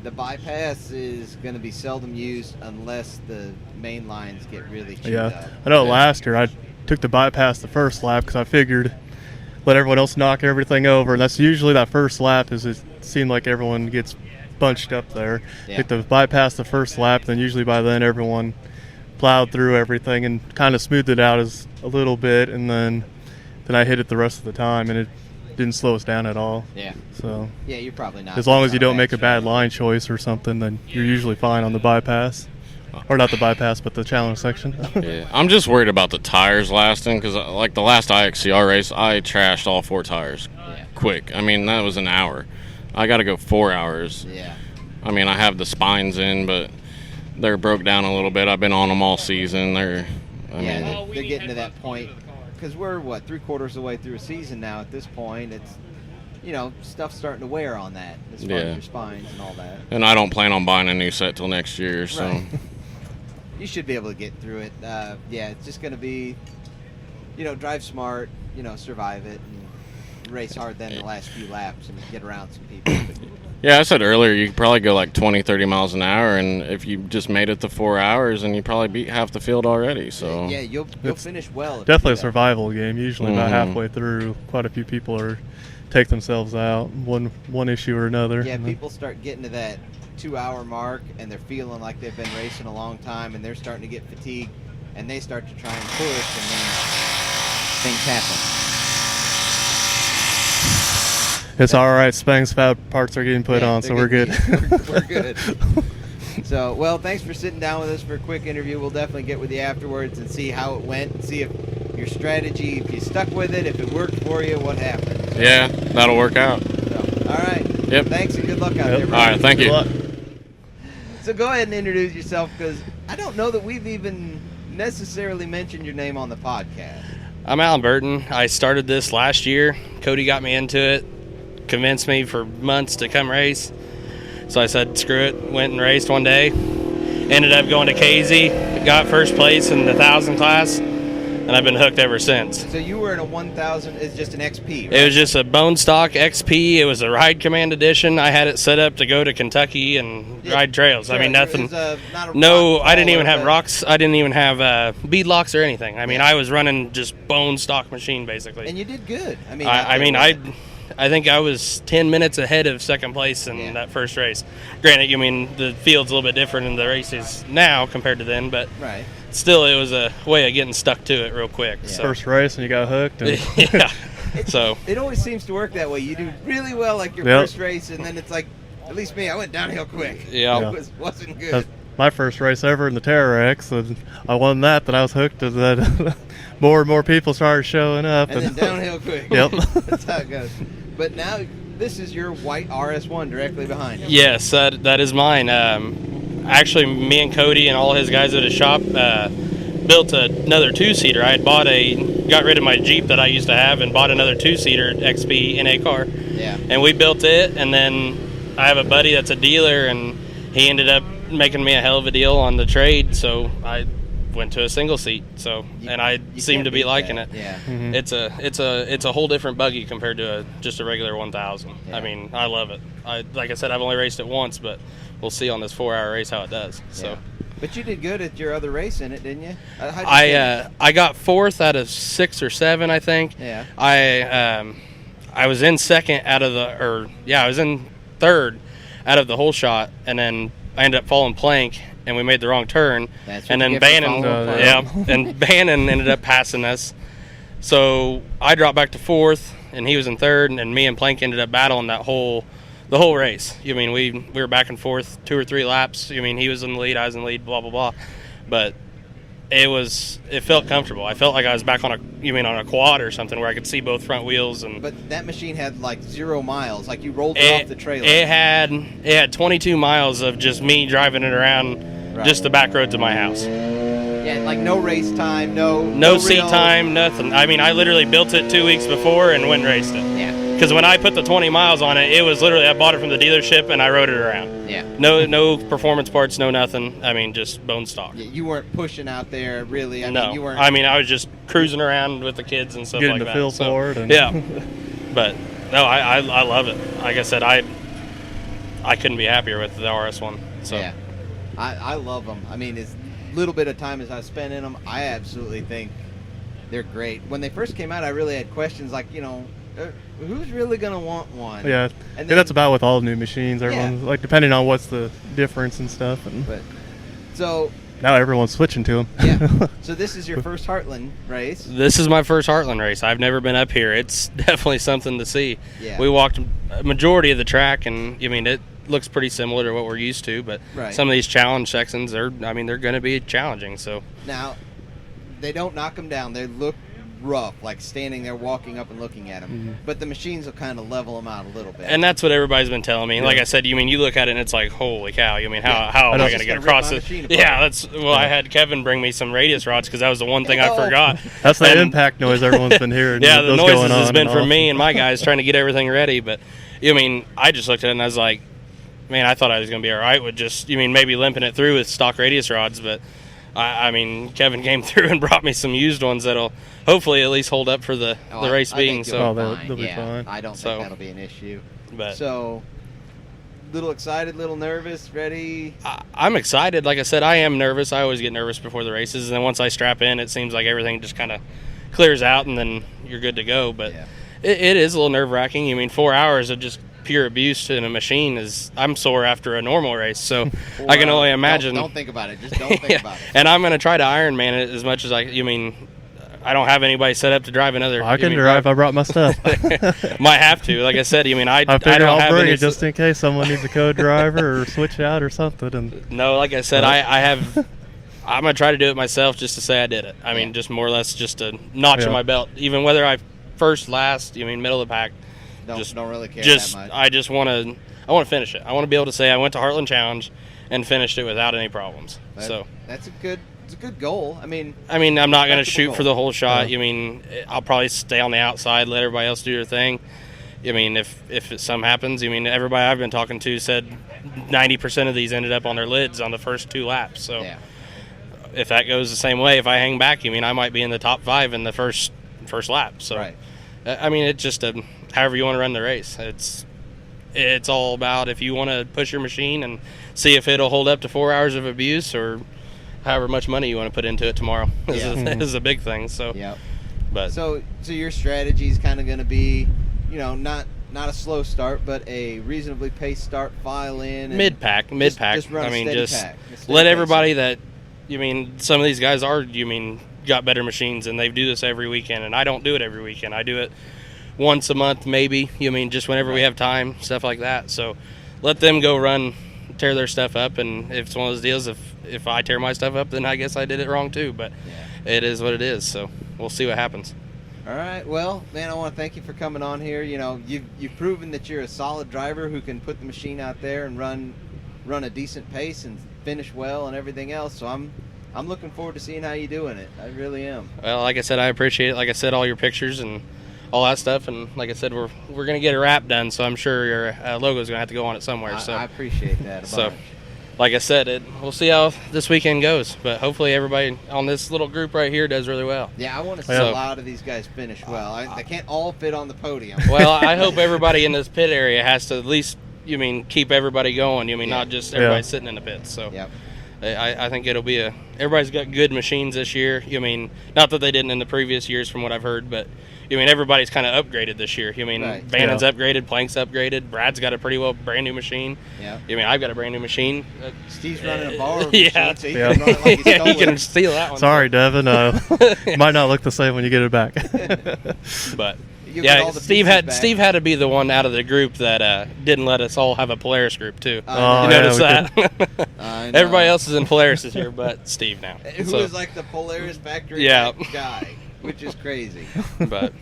the bypass is going to be seldom used unless the main lines get really chewed up. I know last year I took the bypass the first lap because I figured let everyone else knock everything over. And that's usually that first lap. Is it seemed like everyone gets bunched up there. Yeah. Like to bypass the first lap, then usually by then everyone plowed through everything and kind of smoothed it out as a little bit, and then I hit it the rest of the time, and it didn't slow us down at all. Yeah. So yeah, you're probably not. as long as you don't make a bad line choice or something, then you're usually fine on the bypass. Or not the bypass, but the challenge section. Yeah, I'm just worried about the tires lasting because, like the last IXCR race, I trashed all 4 tires quick. I mean, that was an hour. I got to go 4 hours. Yeah. I mean, I have the spines in, but they're broke down a little bit. I've been on them all season. They're getting to that point because we're 3/4 of the way through a season now. At this point, it's stuff's starting to wear on that as far as your spines and all that. And I don't plan on buying a new set till next year, so. Right. You should be able to get through it. It's just going to be, drive smart, survive it, and race hard then the last few laps and get around some people. Yeah, I said earlier you could probably go like 20, 30 miles an hour, and if you just made it to 4 hours, and you probably beat half the field already. So yeah, you'll finish well. Definitely a survival game. Usually about halfway through, quite a few people take themselves out, one issue or another. Yeah, people start getting to that 2-hour mark, and they're feeling like they've been racing a long time, and they're starting to get fatigued, and they start to try and push, and then things happen. It's all right. Spang's fab parts are getting put on, so we're good. We're good. So, well, thanks for sitting down with us for a quick interview. We'll definitely get with you afterwards and see how it went, and see if your strategy, if you stuck with it, if it worked for you, what happened. So, yeah, that'll work out. So, all right. Yep. Thanks and good luck out there, bro. All right, thank you. So go ahead and introduce yourself, because I don't know that we've even necessarily mentioned your name on the podcast. I'm Alan Burton. I started this last year. Cody got me into it, convinced me for months to come race. So I said, screw it, went and raced one day. Ended up going to KZ, got first place in the 1,000 class, and I've been hooked ever since. So you were in a 1,000, it's just an XP, right? It was just a bone stock XP. It was a Ride Command edition. I had it set up to go to Kentucky and ride trails. Sure, I mean, nothing. I didn't even have rocks. I didn't even have bead locks or anything. I mean, I was running just bone stock machine, basically. And you did good. I think I was 10 minutes ahead of second place in that first race. Granted, the field's a little bit different in the races now compared to then, but still, it was a way of getting stuck to it real quick. Yeah. So. First race and you got hooked. And yeah. So it always seems to work that way. You do really well like your first race, and then it's like, at least me, I went downhill quick. Yeah. It wasn't good. That's my first race ever in the Terra-X, and I won that. Then I was hooked, and then more and more people started showing up. And then downhill quick. Yep. That's how it goes. But now this is your white RS1 directly behind you. Yes, that is mine. Actually, me and Cody and all his guys at his shop built another 2-seater. I had got rid of my Jeep that I used to have and bought another 2-seater XP NA car. Yeah. And we built it, and then I have a buddy that's a dealer, and he ended up making me a hell of a deal on the trade, so I went to a single seat. And I seem to be liking it. Yeah. Mm-hmm. It's a whole different buggy compared to just a regular 1000. Yeah. I mean, I love it. Like I said, I've only raced it once, but we'll see on this 4-hour race how it does. So. Yeah. But you did good at your other race in it, didn't you? I got 4th out of 6 or 7, I think. Yeah. I was in second out of I was in 3rd out of the whole shot, and then I ended up falling plank, and we made the wrong turn. And then Bannon, and Bannon ended up passing us. So I dropped back to 4th, and he was in 3rd, and me and Plank ended up battling the whole race. We were back and forth 2 or 3 laps. He was in the lead, I was in the lead, blah blah blah. But it felt comfortable. I felt like I was back on a quad or something where I could see both front wheels. But that machine had like 0 miles. Like you rolled it off the trailer. It had 22 miles of just me driving it around just the back roads of my house. Yeah, like no race time, no seat time, nothing. I mean, I literally built it 2 weeks before and went and raced it. Yeah. Because when I put the 20 miles on it, it was literally, I bought it from the dealership and I rode it around. Yeah. No performance parts, no nothing. I mean, just bone stock. Yeah, you weren't pushing out there, really. I mean, you weren't. I mean, I was just cruising around with the kids and stuff getting like the that. feel for it. Yeah. But, no, I love it. Like I said, I couldn't be happier with the RS1. So. Yeah. I love them. I mean, as little bit of time as I spent in them, I absolutely think they're great. When they first came out, I really had questions like, who's really gonna want one? Yeah, and that's about with all new machines. Everyone's Yeah. like, depending on what's the difference and stuff. And so now everyone's switching to them. Yeah. So this is your first Heartland race. This is my first Heartland race. I've never been up here. It's definitely something to see. Yeah. We walked a majority of the track, and I mean it looks pretty similar to what we're used to. But Right. some of these challenge sections they're going to be challenging. So Now, they don't knock them down. They look rough, like standing there, walking up and looking at them. Mm-hmm. But the machines will kind of level them out a little bit. And that's what everybody's been telling me. Yeah. Like I said, you look at it and it's like, holy cow! How Yeah. how am I It's going just to get gonna across rip my it? machine apart. Yeah, that's I had Kevin bring me some radius rods because that was the one thing I forgot. That's the And- impact noise everyone's been hearing. Yeah, the those noises going has on been and from off. me and my guys trying to get everything ready. But I just looked at it and I was like, man, I thought I was going to be all right with just maybe limping it through with stock radius rods, but. Kevin came through and brought me some used ones that'll hopefully at least hold up for the race being. So they'll be fine. I don't think that'll be an issue. But so, little excited, little nervous, ready. I'm excited. Like I said, I am nervous. I always get nervous before the races, and then once I strap in, it seems like everything just kind of clears out, and then you're good to go. But it is a little nerve-wracking. 4 hours of just pure abuse in a machine I'm sore after a normal race, so I can only imagine. Don't think about it. Just don't think about it. And I'm going to try to Ironman it as much as I don't have anybody set up to drive another. I can drive. I brought my stuff. Might have to. Like I said, I figured don't I'll have bring any it just in case someone needs a co-driver or switch out or something. And no, like I said, I have. I'm gonna try to do it myself just to say I did it. Just more or less just a notch in my belt. Even whether I first, last, middle of the pack. Don't really care that much. I just want to finish it. I want to be able to say I went to Heartland Challenge and finished it without any problems. That's a good goal. I'm not going to shoot for the whole shot. Yeah. I'll probably stay on the outside, let everybody else do their thing. If something happens, everybody I've been talking to said 90% of these ended up on their lids on the first 2 laps. So if that goes the same way, if I hang back, I might be in the top 5 in the first lap. So right. It's just however you want to run the race. It's all about if you want to push your machine and see if it'll hold up to 4 hours of abuse or however much money you want to put into it tomorrow. Is a big thing. So but so your strategy is kind of going to be, not a slow start, but a reasonably paced start, file in and mid pack. Just run a steady pack. Let everybody that some of these guys are got better machines and they do this every weekend, and I don't do it every weekend. I do it once a month, maybe. Just whenever we have time, stuff like that. So let them go tear their stuff up, and if it's one of those deals, if I tear my stuff up, then I guess I did it wrong too. But it is what it is. So we'll see what happens. All right. Well, man, I want to thank you for coming on here. You've proven that you're a solid driver who can put the machine out there and run a decent pace and finish well and everything else. So I'm looking forward to seeing how you're doing it. I really am. Well, like I said, I appreciate it. Like I said, all your pictures and all that stuff, and like I said, we're going to get a wrap done, so I'm sure your logo is going to have to go on it somewhere. I appreciate that a bunch. Like I said, we'll see how this weekend goes, but hopefully everybody on this little group right here does really well. Yeah, I want to see a lot of these guys finish well. They can't all fit on the podium. Well, I hope everybody in this pit area has to at least, keep everybody going. Not just everybody sitting in the pits. So. Yep. I think it'll be everybody's got good machines this year. Not that they didn't in the previous years from what I've heard, but everybody's kind of upgraded this year. Right. Bannon's upgraded, Plank's upgraded, Brad's got a pretty brand new machine. Yeah. I've got a brand new machine. Steve's running a bar. Yeah. So he can run it like he he can steal that one. Sorry, Devin. It might not look the same when you get it back. But Steve had to be the one out of the group that didn't let us all have a Polaris group too. You notice that? Everybody else is in Polaris this year, but Steve now. Who is like the Polaris factory guy, which is crazy. But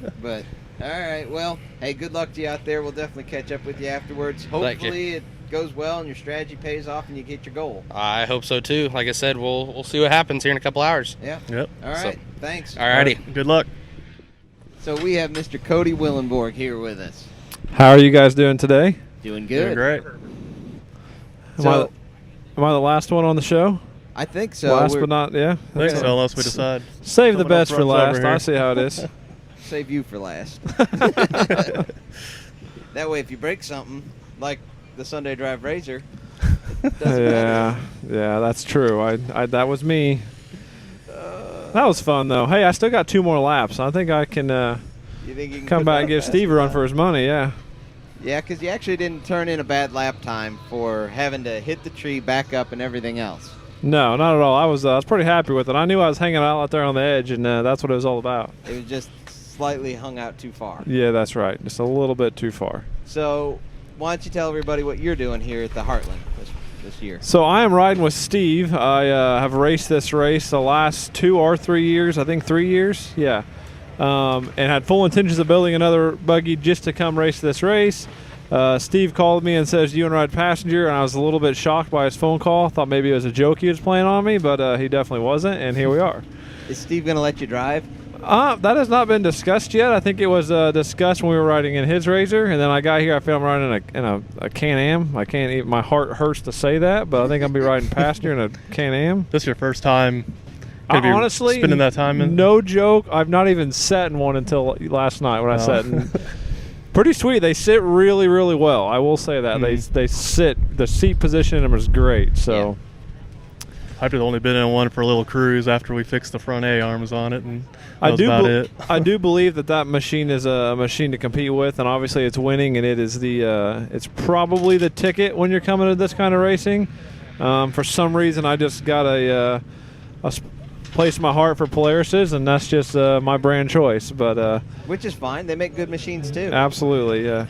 all right, well, hey, good luck to you out there. We'll definitely catch up with you afterwards. Hopefully it goes well and your strategy pays off and you get your goal. I hope so too. Like I said, we'll see what happens here in a couple hours. Yeah. Yep. All right. Thanks. All righty. Good luck. So we have Mr. Cody Willenborg here with us. How are you guys doing today? Doing good. Doing great. Am I the last one on the show? I think so. Last but not, yeah. I think so, unless we decide. Save the someone best else for runs over last. here. I see how it is. Save you for last. That way, if you break something, like the Sunday Drive Razor, doesn't matter. Yeah, that's true. I that was me. That was fun though. Hey, I still got 2 more laps. I think I can You think you can come put back that and give fast Steve a run enough? for his money. Yeah. Yeah, because you actually didn't turn in a bad lap time for having to hit the tree, back up, and everything else. No, not at all. I was pretty happy with it. I knew I was hanging out there on the edge, and that's what it was all about. It was just slightly hung out too far. Yeah, that's right. Just a little bit too far. So why don't you tell everybody what you're doing here at the Heartland this year? So I am riding with Steve. I have raced this race the last 2 or 3 years. I think 3 years. Yeah. And had full intentions of building another buggy just to come race this race. Steve called me and says, "You want to ride passenger?" And I was a little bit shocked by his phone call. Thought maybe it was a joke he was playing on me, but he definitely wasn't, and here we are. Is Steve going to let you drive? That has not been discussed yet. I think it was discussed when we were riding in his Razor, and then I got here. I feel I'm riding in a Can-Am. I can't even, my heart hurts to say that, but I think I'll be riding passenger in a Can-Am. This your first time? Honestly, spending that time in? No joke. I've not even sat in one until last night when I sat in. Pretty sweet. They sit really, really well. I will say that. They sit. The seat position in them is great. So. I've only been in one for a little cruise after we fixed the front A-arms on it, and that was about it. I do believe that machine is a machine to compete with, and obviously it's winning, and it is it's probably the ticket when you're coming to this kind of racing. For some reason, I just got a place in my heart for Polaris's, and that's just my brand choice. But which is fine. They make good machines too. Absolutely, yeah.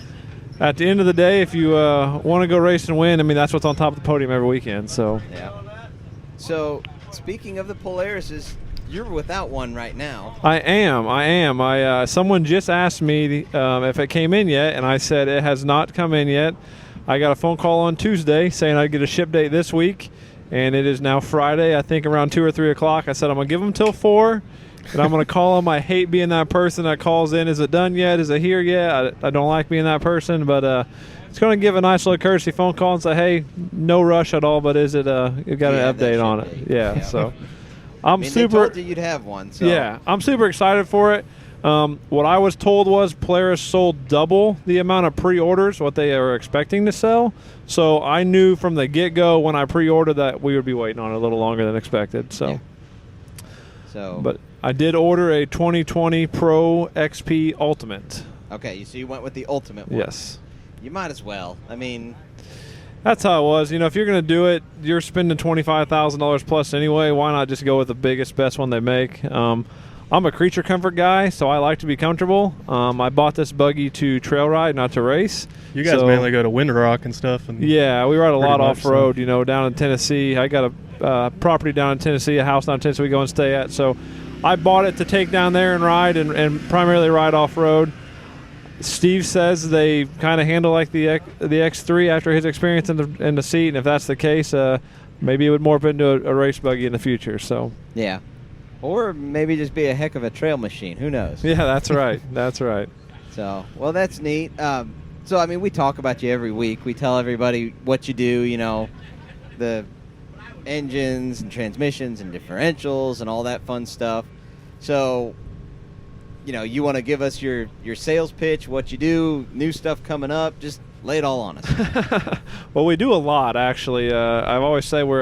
At the end of the day, if you want to go race and win, I mean, that's what's on top of the podium every weekend. So. Yeah. So, speaking of the Polaris's, you're without one right now. I am. Someone just asked me if it came in yet, and I said it has not come in yet. I got a phone call on Tuesday saying I'd get a ship date this week, and it is now Friday, I think around 2 or 3 o'clock. I said I'm going to give them till 4, and I'm going to call them. I hate being that person that calls in. Is it done yet? Is it here yet? I don't like being that person, but it's going to give a nice little courtesy phone call and say, hey, no rush at all, but is it you've got an update on it. Yeah, so I'm super. They told you you'd have one. So. Yeah, I'm super excited for it. What I was told was Polaris sold double the amount of pre-orders what they were expecting to sell. So I knew from the get-go when I pre-ordered that we would be waiting on it a little longer than expected. So, but I did order a 2020 Pro XP Ultimate. Okay, so you went with the Ultimate one. Yes. You might as well. I mean, that's how it was. You know, if you're going to do it, you're spending $25,000 plus anyway. Why not just go with the biggest, best one they make? I'm a creature comfort guy, so I like to be comfortable. I bought this buggy to trail ride, not to race. You guys mainly go to Windrock and stuff. And yeah, we ride a lot off-road, you know, down in Tennessee. I got a property down in Tennessee, a house down in Tennessee we go and stay at. So I bought it to take down there and ride and primarily ride off-road. Steve says they kind of handle like the X3 after his experience in the seat, and if that's the case, maybe it would morph into a race buggy in the future. So yeah, or maybe just be a heck of a trail machine. Who knows? Yeah, that's right. That's right. So well, that's neat. So I mean, we talk about you every week. We tell everybody what you do. You know, the engines and transmissions and differentials and all that fun stuff. So. You know, you want to give us your sales pitch, what you do, new stuff coming up, just lay it all on us. Well, we do a lot, actually. I always say we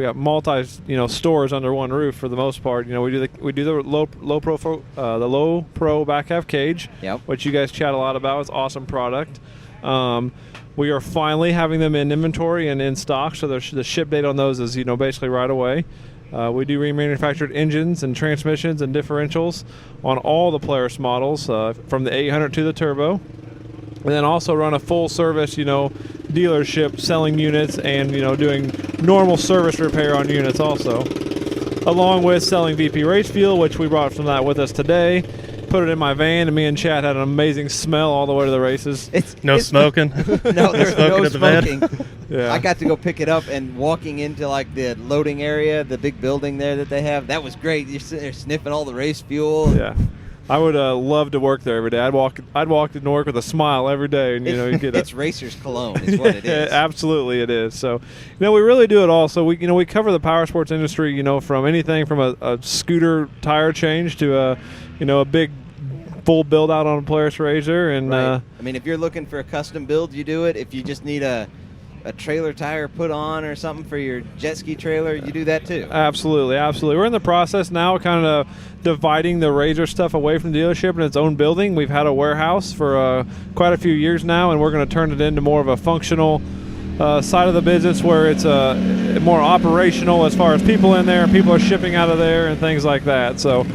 got multi, stores under one roof for the most part. You know, we do the low pro back half cage, which you guys chat a lot about. It's an awesome product. We are finally having them in inventory and in stock, so the ship date on those is basically right away. We do remanufactured engines and transmissions and differentials on all the Polaris models, from the 800 to the turbo. And then also run a full service, dealership selling units and, doing normal service repair on units also. Along with selling VP race fuel, which we brought from that with us today. Put it in my van, and me and Chad had an amazing smell all the way to the races. No smoking? No, there's no smoking. Yeah. I got to go pick it up, and walking into like the loading area, the big building there that they have, that was great. You're sitting there sniffing all the race fuel. Yeah, I would love to work there every day. I'd walk to work with a smile every day, and you get it's racer's cologne, is what it is. Absolutely, it is. So, we really do it all. So we cover the power sports industry. From anything from a scooter tire change to a big full build out on a Polaris Razor, and right. I mean, if you're looking for a custom build, you do it. If you just need a a trailer tire put on or something for your jet ski trailer, you do that too. Absolutely. We're in the process now, kind of dividing the Razor stuff away from the dealership in its own building. We've had a warehouse for quite a few years now, and we're going to turn it into more of a functional side of the business where it's more operational as far as people in there and people are shipping out of there and things like that. So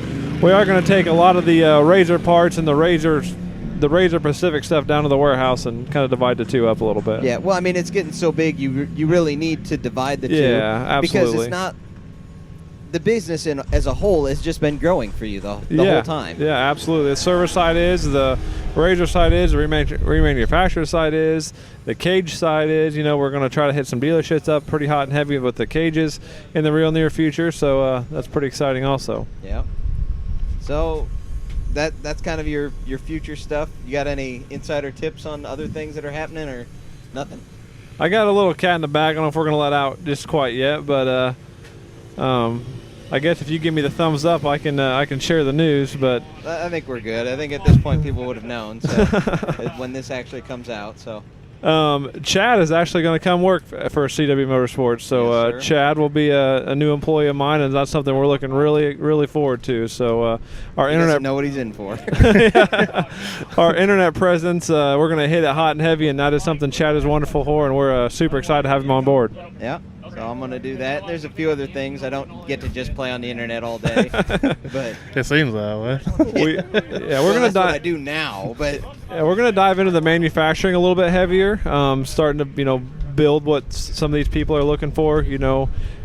we are going to take a lot of the Razor parts and the Razor Pacific stuff down to the warehouse and kind of divide the two up a little bit. Yeah, well, I mean, it's getting so big, you really need to divide the two. Yeah, absolutely. Because it's not, the business as a whole has just been growing for you the whole time. Yeah, absolutely. The service side is, the Razor side is, the remanufacturer side is, the cage side is. We're going to try to hit some dealerships up pretty hot and heavy with the cages in the real near future, so that's pretty exciting also. Yeah. So that's kind of your future stuff. You got any insider tips on other things that are happening or nothing? I got a little cat in the bag. I don't know if we're going to let out just quite yet, but I guess if you give me the thumbs up, I can share the news. But I think we're good. I think at this point people would have known when this actually comes out. So Chad is actually going to come work for CW Motorsports. So yes, Chad will be a new employee of mine, and that's something we're looking really, really forward to. So our internet, know what he's in for. Our internet presence, we're going to hit it hot and heavy, and that is something Chad is wonderful for, and we're super excited to have him on board. Yeah. So I'm going to do that. There's a few other things. I don't get to just play on the internet all day, but it seems that way. We're going to dive. What I do now, but we're going to dive into the manufacturing a little bit heavier. Starting to build what some of these people are looking for.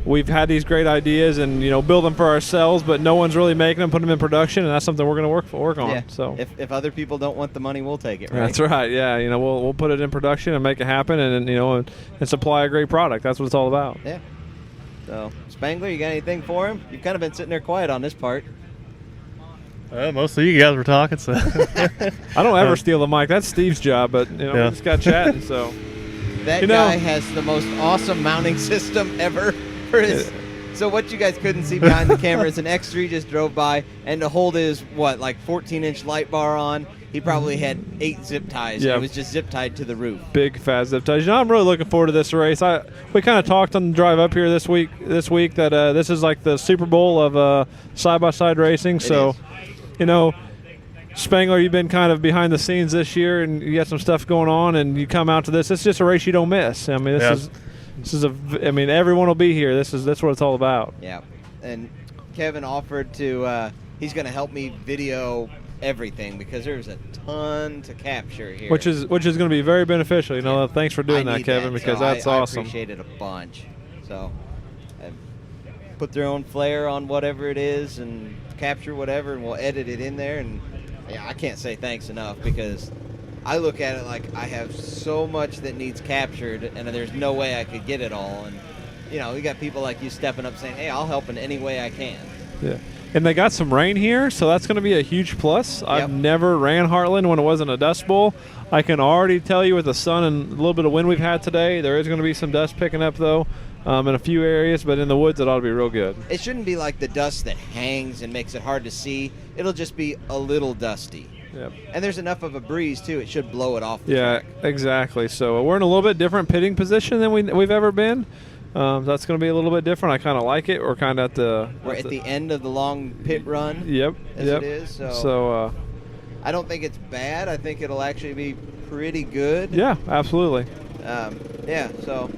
We've had these great ideas and build them for ourselves, but no one's really making them, put them in production, and that's something we're going to work on. Yeah. So if other people don't want the money, we'll take it. Right? That's right. Yeah, we'll put it in production and make it happen, and and supply a great product. That's what it's all about. Yeah. So Spangler, you got anything for him? You've kind of been sitting there quiet on this part. Most of you guys were talking, so I don't ever steal the mic. That's Steve's job, but we just got chatting. So that guy has the most awesome mounting system ever. So what you guys couldn't see behind the camera is an X3 just drove by, and to hold his 14-inch light bar on, he probably had 8 zip ties. Yeah. It was just zip tied to the roof. Big fat zip ties. I'm really looking forward to this race. We kind of talked on the drive up here this week that this is like the Super Bowl of side-by-side racing. So, Spangler, you've been kind of behind the scenes this year, and you got some stuff going on, and you come out to this. It's just a race you don't miss. I mean, everyone will be here. That's what it's all about. Yeah, and Kevin offered to. He's going to help me video everything because there's a ton to capture here. Which is going to be very beneficial. Thanks for doing that, Kevin, because that's awesome. I appreciate it a bunch. So, put their own flair on whatever it is and capture whatever, and we'll edit it in there. And I can't say thanks enough because I look at it like I have so much that needs captured, and there's no way I could get it all. And we got people like you stepping up saying, "Hey, I'll help in any way I can." Yeah. And they got some rain here, so that's going to be a huge plus. Yep. I've never ran Heartland when it wasn't a dust bowl. I can already tell you with the sun and a little bit of wind we've had today, there is going to be some dust picking up, though, in a few areas, but in the woods it ought to be real good. It shouldn't be like the dust that hangs and makes it hard to see. It'll just be a little dusty. Yep. And there's enough of a breeze, too. It should blow it off the track. Exactly. So we're in a little bit different pitting position than we've ever been. That's going to be a little bit different. I kind of like it. We're kind of we're at the end of the long pit run. Yep. It is. So I don't think it's bad. I think it'll actually be pretty good. Yeah, absolutely. So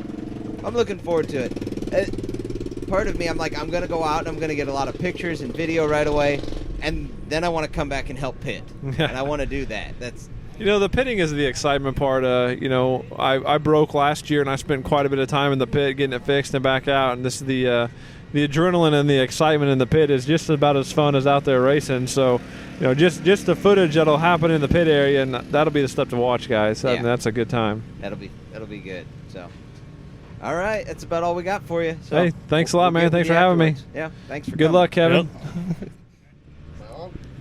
I'm looking forward to it. Part of me, I'm going to go out and I'm going to get a lot of pictures and video right away, and then I want to come back and help pit. And I want to do that. That's the pitting is the excitement part. I broke last year, and I spent quite a bit of time in the pit getting it fixed and back out. And this is the adrenaline and the excitement in the pit is just about as fun as out there racing. So, just the footage that'll happen in the pit area, and that'll be the stuff to watch, guys. Yeah. That's a good time. That'll be good. So, all right, that's about all we got for you. So hey, thanks a lot, man. Thanks for having me. Yeah, thanks for good coming. luck, Kevin. Yep.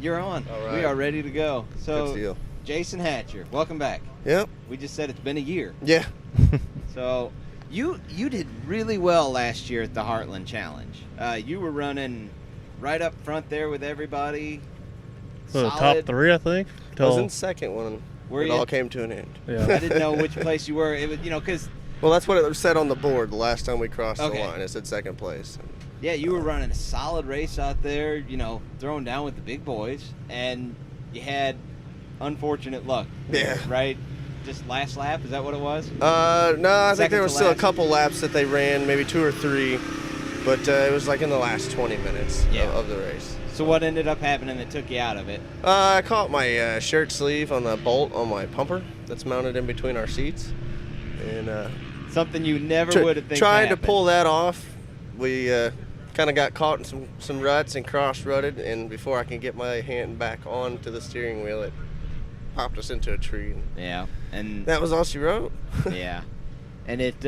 You're on. All right. We are ready to go. So. Good deal. Jason Hatcher, welcome back. Yep. We just said it's been a year. Yeah. So you did really well last year at the Heartland Challenge. You were running right up front there with everybody. So top 3, I think. I was in second when it all came to an end. Yeah. I didn't know which place you were. It was, because Well, that's what it said on the board the last time we crossed the Okay. line. It said second place. Yeah, you were running a solid race out there, throwing down with the big boys, and you had unfortunate luck. Yeah. Right? Just last lap, is that what it was? No, I think Second there to was still a last? couple laps that they ran, maybe 2 or 3, but it was like in the last 20 minutes of the race. So what ended up happening that took you out of it? I caught my shirt sleeve on the bolt on my pumper that's mounted in between our seats. And something you never would have think trying to happened. pull that off, we kind of got caught in some ruts and cross-rutted, and before I can get my hand back onto the steering wheel, it popped us into a tree. Yeah, and that was all she wrote. Yeah, and it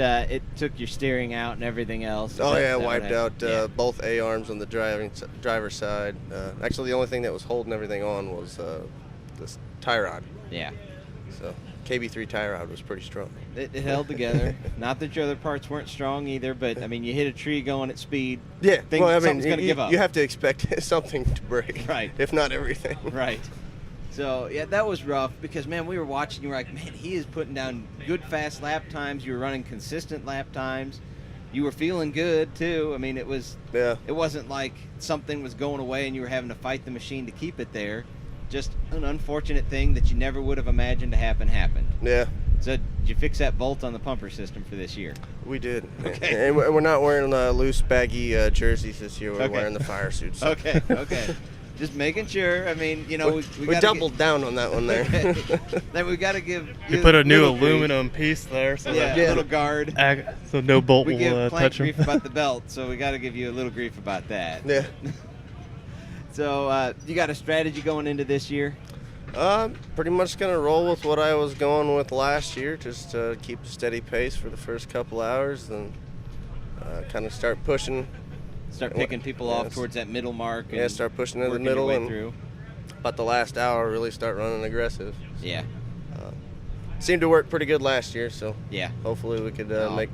took your steering out and everything else. Oh yeah, wiped out both A arms on the driver's side. Actually, the only thing that was holding everything on was this tie rod. Yeah. So KB3 tie rod was pretty strong. It held together. Not that your other parts weren't strong either, but I mean, you hit a tree going at speed. Yeah, something's going to give up. You have to expect something to break, right? If not everything, right. So yeah, that was rough because man, we were watching. You were like, man, he is putting down good fast lap times. You were running consistent lap times. You were feeling good too. I mean, it was. Yeah. It wasn't like something was going away and you were having to fight the machine to keep it there. Just an unfortunate thing that you never would have imagined to happen happened. Yeah. So did you fix that bolt on the pumper system for this year? We did. Okay. And we're not wearing loose, baggy jerseys this year. We're Okay. wearing the fire suits. Okay. Just making sure. I mean, we gotta doubled down on that one there. Then we got to give You put a new little grief. aluminum piece there, so Yeah, that a little guard. so no bolt We give will Plank touch him. grief about the belt, so we got to give you a little grief about that. Yeah. So you got a strategy going into this year? Pretty much going to roll with what I was going with last year, just keep a steady pace for the first couple hours, then kind of start pushing. Start picking people off towards that middle mark. Yeah, and start pushing in the working your middle way and through. about the last hour really start running aggressive. Yeah. Seemed to work pretty good last year, so yeah, hopefully we could No. make.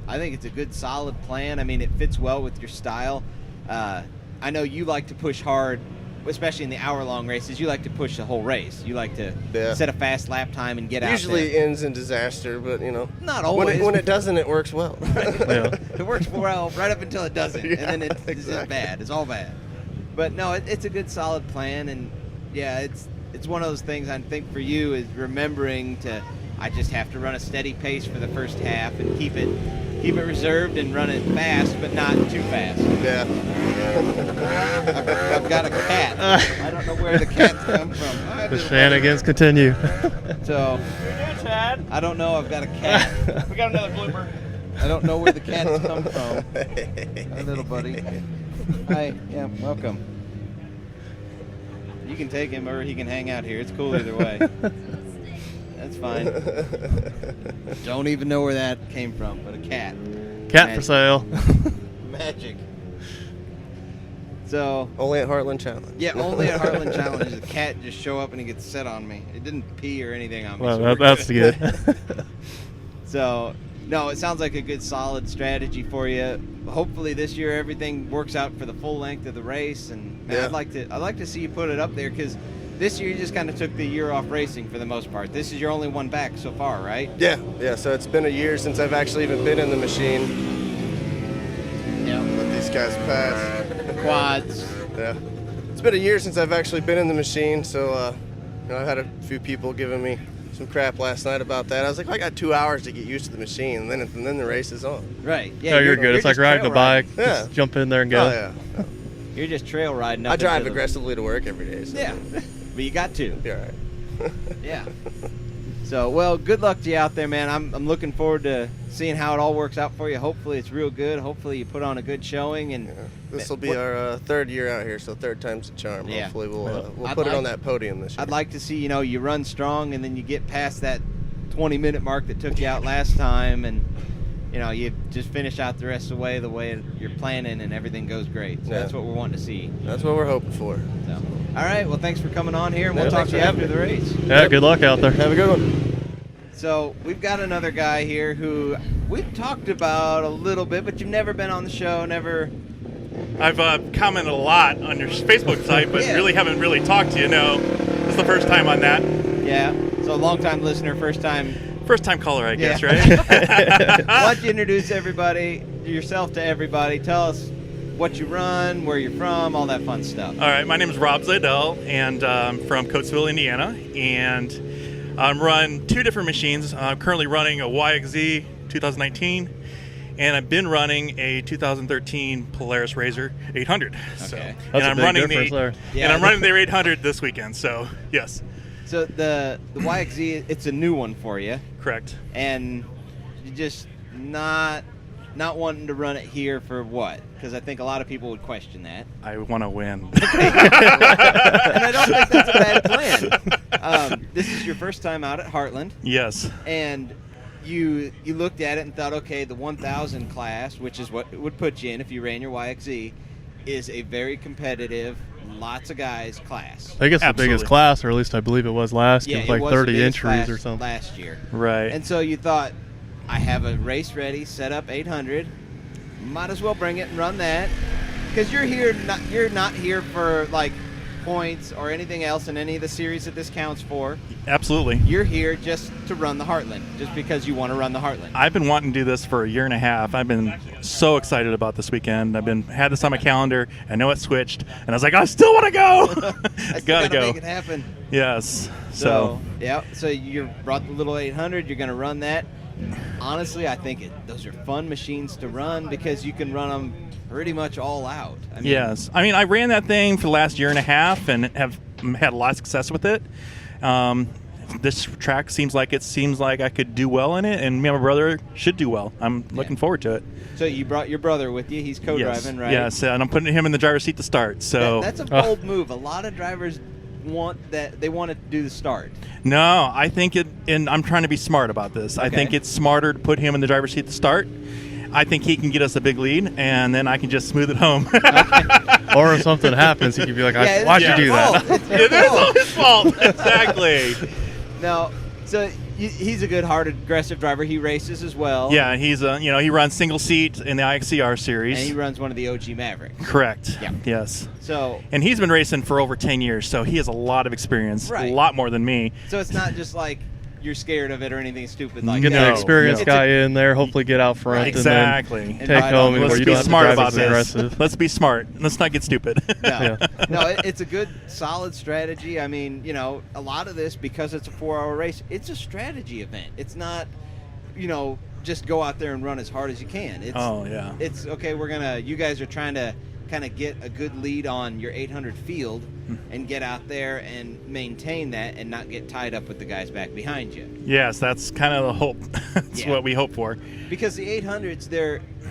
I think it's a good, solid plan. I mean, it fits well with your style. I know you like to push hard, especially in the hour-long races. You like to push the whole race. You like to set a fast lap time and get out Usually there. ends in disaster, but Not always. When it doesn't, it works well. It works well right up until it doesn't, Yeah, and then it's just bad. It's all bad. But no, it's a good, solid plan, and yeah, it's one of those things. I think for you is remembering to. I just have to run a steady pace for the first half and keep it reserved and run it fast, but not too fast. Yeah. I've got a cat. I don't know where the cat's come from. The shenanigans continue. So, I don't know. I've got a cat. We got another blooper. I don't know where the cat's come from. Hi, little buddy. Hi. Yeah, welcome. You can take him or he can hang out here. It's cool either way. That's fine. Don't even know where that came from, but a cat. Cat for sale. Magic. So only at Heartland Challenge. Yeah, only at Heartland Challenge. The cat just show up and he gets set on me. It didn't pee or anything on me. Well, so we're that's good. So, no, it sounds like a good, solid strategy for you. Hopefully this year everything works out for the full length of the race, and man, Yeah. I'd like to see you put it up there because this year you just kind of took the year off racing for the most part. This is your only one back so far, right? Yeah. So it's been a year since I've actually even been in the machine. Yeah. Let these guys pass. The quads. Yeah. It's been a year since I've actually been in the machine, so I've had a few people giving me some crap last night about that. I was like, I got 2 hours to get used to the machine, and then the race is on. Right. Yeah, you're good. It's like riding a bike. Yeah. Just jump in there and go. Oh, yeah. You're just trail riding. I drive aggressively to work every day. So. Yeah. But you got to. You're all right. Yeah. So, well, good luck to you out there, man. I'm looking forward to seeing how it all works out for you. Hopefully it's real good. Hopefully you put on a good showing. And this will be our third year out here, so third time's the charm. Yeah. Hopefully we'll I'd put it like- on that podium this year. I'd like to see, you run strong and then you get past that 20-minute mark that took you out last time, and you just finish out the rest of the way you're planning, and everything goes great. So Yeah. that's what we're wanting to see. That's what we're hoping for. So, all right, well, thanks for coming on here, and we'll Yeah, talk thanks to you for after having the me. race. Yeah, good luck out there. Have a good one. So we've got another guy here who we've talked about a little bit, but you've never been on the show, never. I've commented a lot on your Facebook site, but really haven't really talked to you. No, this is the first time on that. Yeah. So a long-time listener, first time First time caller, I guess, right? Why don't you introduce yourself to everybody? Tell us what you run, where you're from, all that fun stuff. All right, my name is Rob Zaydell, and I'm from Coatesville, Indiana, and I'm run 2 different machines. I'm currently running a YXZ 2019, and I've been running a 2013 Polaris RZR 800. Okay. So, That's and a I'm big running difference there. and I'm running their 800 this weekend. So yes. So the YXZ, it's a new one for you. Correct. And you just not wanting to run it here for what? Because I think a lot of people would question that. I want to win. And I don't think that's a bad plan. This is your first time out at Heartland. Yes. And you looked at it and thought, okay, the 1000 class, which is what it would put you in if you ran your YXZ, is a very competitive, lots of guys class. I guess the biggest class, or at least I believe it was last year, Yeah, like 30 entries class or something. last year. Right. And so you thought, I have a race ready, set up 800. Might as well bring it and run that, because you're not here for like points or anything else in any of the series that this counts for. Absolutely. You're here just to run the Heartland, just because you want to run the Heartland. I've been wanting to do this for a year and a half. I've been so excited about this weekend. Had this on my calendar. I know it switched, and I was like, I still want to go. I gotta go. make it happen. Yes. So you brought the little 800. You're going to run that. Honestly, I think those are fun machines to run because you can run them pretty much all out. Yes. I mean, I ran that thing for the last year and a half and have had a lot of success with it. This track seems like I could do well in it, and me and my brother should do well. I'm looking forward to it. So you brought your brother with you. He's co-driving, right? Yes, and I'm putting him in the driver's seat to start. So that's a bold move. A lot of drivers want to do the start. No, I think and I'm trying to be smart about this. Okay. I think it's smarter to put him in the driver's seat to start. I think he can get us a big lead, and then I can just smooth it home. Or if something happens, he could be like, why'd you do that? It is all his fault. Exactly. No, so he's a good-hearted, aggressive driver. He races as well. Yeah, he's he runs single seat in the IXCR series. And he runs one of the OG Mavericks. Correct. Yeah. Yes. And he's been racing for over 10 years, so he has a lot of experience, Right. a lot more than me. So it's not just like you're scared of it or anything stupid like Get that. an experienced guy in there, hopefully get out front, Exactly. and then take home. Let's where you be don't have to smart drive about as this. aggressive. Let's be smart. Let's not get stupid. No, it's a good, solid strategy. I mean, a lot of this, because it's a 4-hour race, it's a strategy event. It's not, just go out there and run as hard as you can. It's okay. You guys are trying to kind of get a good lead on your 800 field and get out there and maintain that and not get tied up with the guys back behind you. Yes, that's kind of the hope. That's what we hope for. Because the 800s,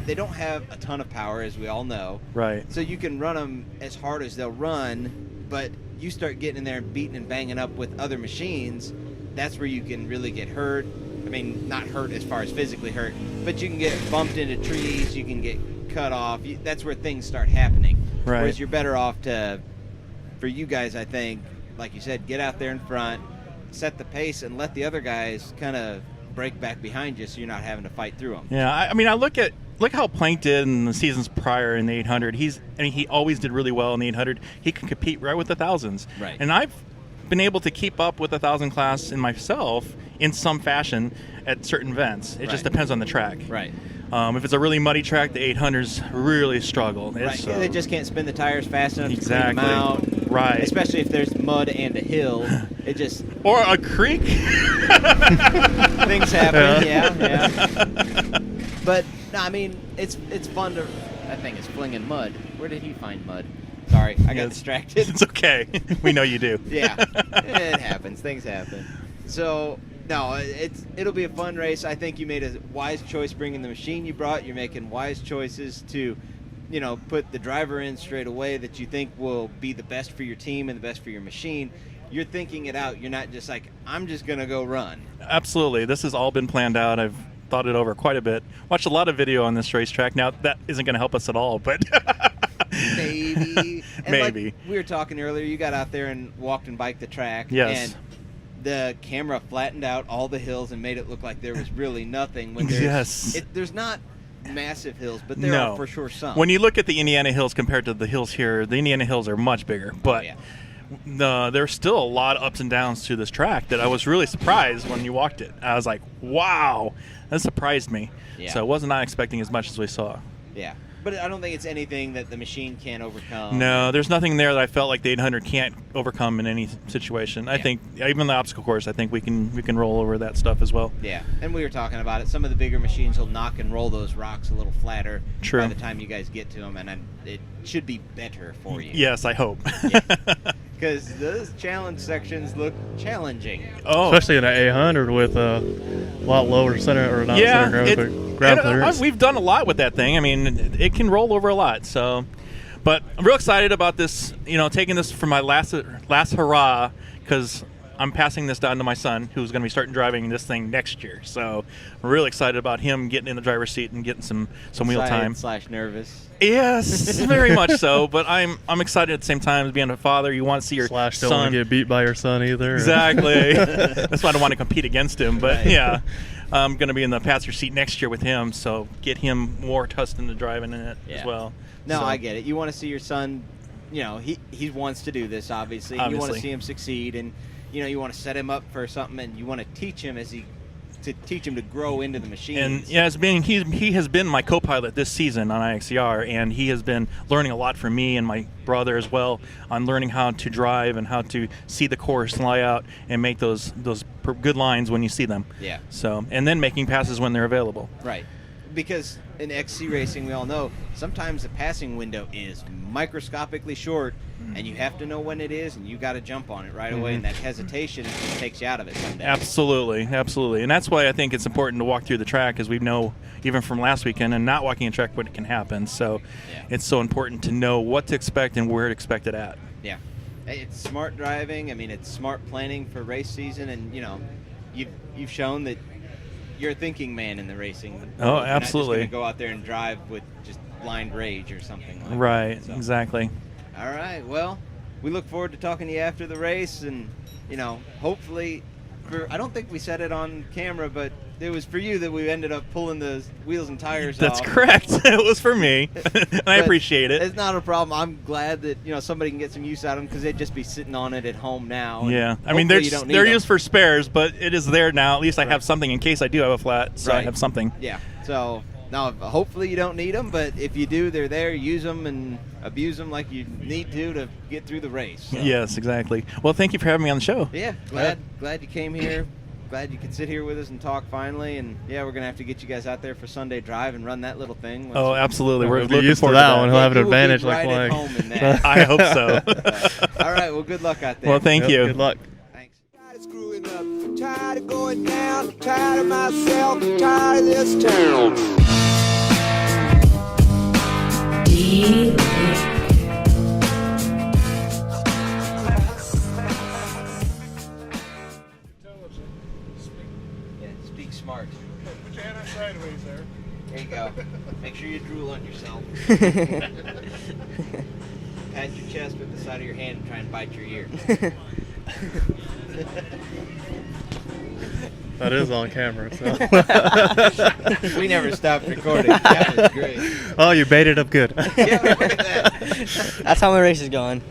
they don't have a ton of power, as we all know. Right. So you can run them as hard as they'll run, but you start getting in there and beating and banging up with other machines, that's where you can really get hurt. I mean, not hurt as far as physically hurt, but you can get bumped into trees, you can get cut off. That's where things start happening. Right. Whereas you're better off for you guys, I think, like you said, get out there in front, set the pace, and let the other guys kind of break back behind you so you're not having to fight through them. Yeah, I mean, look how Plank did in the seasons prior in the 800. He always did really well in the 800. He can compete right with the 1000s. Right. And I've been able to keep up with the 1000 class in myself in some fashion at certain events. It just depends on the track. Right. If it's a really muddy track, the 800s really struggle. Right. They just can't spin the tires fast enough to clean them Exactly. out. Right. Especially if there's mud and a hill. It just... Or a creek. Things happen, yeah. But, no, I mean, it's fun to... That thing is flinging mud. Where did he find mud? Sorry, I got distracted. It's okay. We know you do. Yeah. It happens. Things happen. So... No, it'll be a fun race. I think you made a wise choice bringing the machine you brought. You're making wise choices to, put the driver in straight away that you think will be the best for your team and the best for your machine. You're thinking it out. You're not just like, I'm just going to go run. Absolutely. This has all been planned out. I've thought it over quite a bit. Watched a lot of video on this racetrack. Now, that isn't going to help us at all, but... Maybe. And Maybe. Like we were talking earlier, you got out there and walked and biked the track. Yes. And the camera flattened out all the hills and made it look like there was really nothing. When there's, Yes. There's not massive hills, but there are for sure some. When you look at the Indiana hills compared to the hills here, the Indiana hills are much bigger. But there's still a lot of ups and downs to this track that I was really surprised when you walked it. I was like, wow, that surprised me. Yeah. So I was not expecting as much as we saw. Yeah. But I don't think it's anything that the machine can't overcome. No, there's nothing there that I felt like the 800 can't overcome in any situation. I think even the obstacle course, I think we can roll over that stuff as well. Yeah, and we were talking about it. Some of the bigger machines will knock and roll those rocks a little flatter True. by the time you guys get to them, and it should be better for you. Yes, I hope. Because those challenge sections look challenging. Oh, especially in an 800 with a lot lower center or not center ground, but ground clearance. We've done a lot with that thing. I mean, it can roll over a lot. So, but I'm real excited about this. Taking this for my last hurrah, because I'm passing this down to my son, who's going to be starting driving this thing next year. So, I'm really excited about him getting in the driver's seat and getting some wheel time. / nervous. Yes, very much so. But I'm excited at the same time as being a father. You want to see your don't son want to get beat by your son either. Exactly. That's why I don't want to compete against him. But Right. yeah, I'm going to be in the passenger seat next year with him, so get him more accustomed to driving in it as well. No, So- I get it. You want to see your son. He wants to do this. Obviously. You want to see him succeed, and you want to set him up for something, and you want to teach him to grow into the machines. And yeah, he has been my co-pilot this season on IXCR, and he has been learning a lot from me and my brother as well on learning how to drive and how to see the course lie out and make those good lines when you see them. Yeah. So, and then making passes when they're available. Right. Because in XC racing, we all know sometimes the passing window is microscopically short, and you have to know when it is, and you got to jump on it right away. And that hesitation just takes you out of it someday. Absolutely, and that's why I think it's important to walk through the track, as we know even from last weekend and not walking a track what can happen. So it's so important to know what to expect and where to expect it at. Yeah, it's smart driving. I mean, it's smart planning for race season, and you've shown that you're a thinking man in the racing. Oh, You're absolutely. not just going to go out there and drive with just blind rage or something like Right, that. So. exactly. All right. Well, we look forward to talking to you after the race, and hopefully, I don't think we said it on camera, but it was for you that we ended up pulling the wheels and tires That's off. correct. It was for me. I appreciate it. It's not a problem. I'm glad that somebody can get some use out of them, because they'd just be sitting on it at home now. Yeah, I mean they're used for spares, but it is there now. At least I have something in case I do have a flat, so I have something. Yeah. So now, hopefully you don't need them, but if you do, they're there. Use them and abuse them like you need to get through the race. So. Yes, exactly. Well, thank you for having me on the show. Yeah, glad you came here. Glad you could sit here with us and talk finally. And yeah, we're gonna have to get you guys out there for Sunday drive and run that little thing. Oh, absolutely. We're We'll looking used to forward that to one. He'll have an You will be advantage. right like at home in that. I hope so. All right. Well, good luck out there. Well, thank you. Good luck. Thanks. Tired of screwing up, tired of going down, tired of myself, tired of this town. Yeah, speak smart. Put your hand on sideways there. There you go. Make sure you drool on yourself. Pat your chest with the side of your hand and try and bite your ear. That is on camera. So. We never stopped recording. That was great. Oh, you baited up good. Yeah, look at that. That's how my race is going.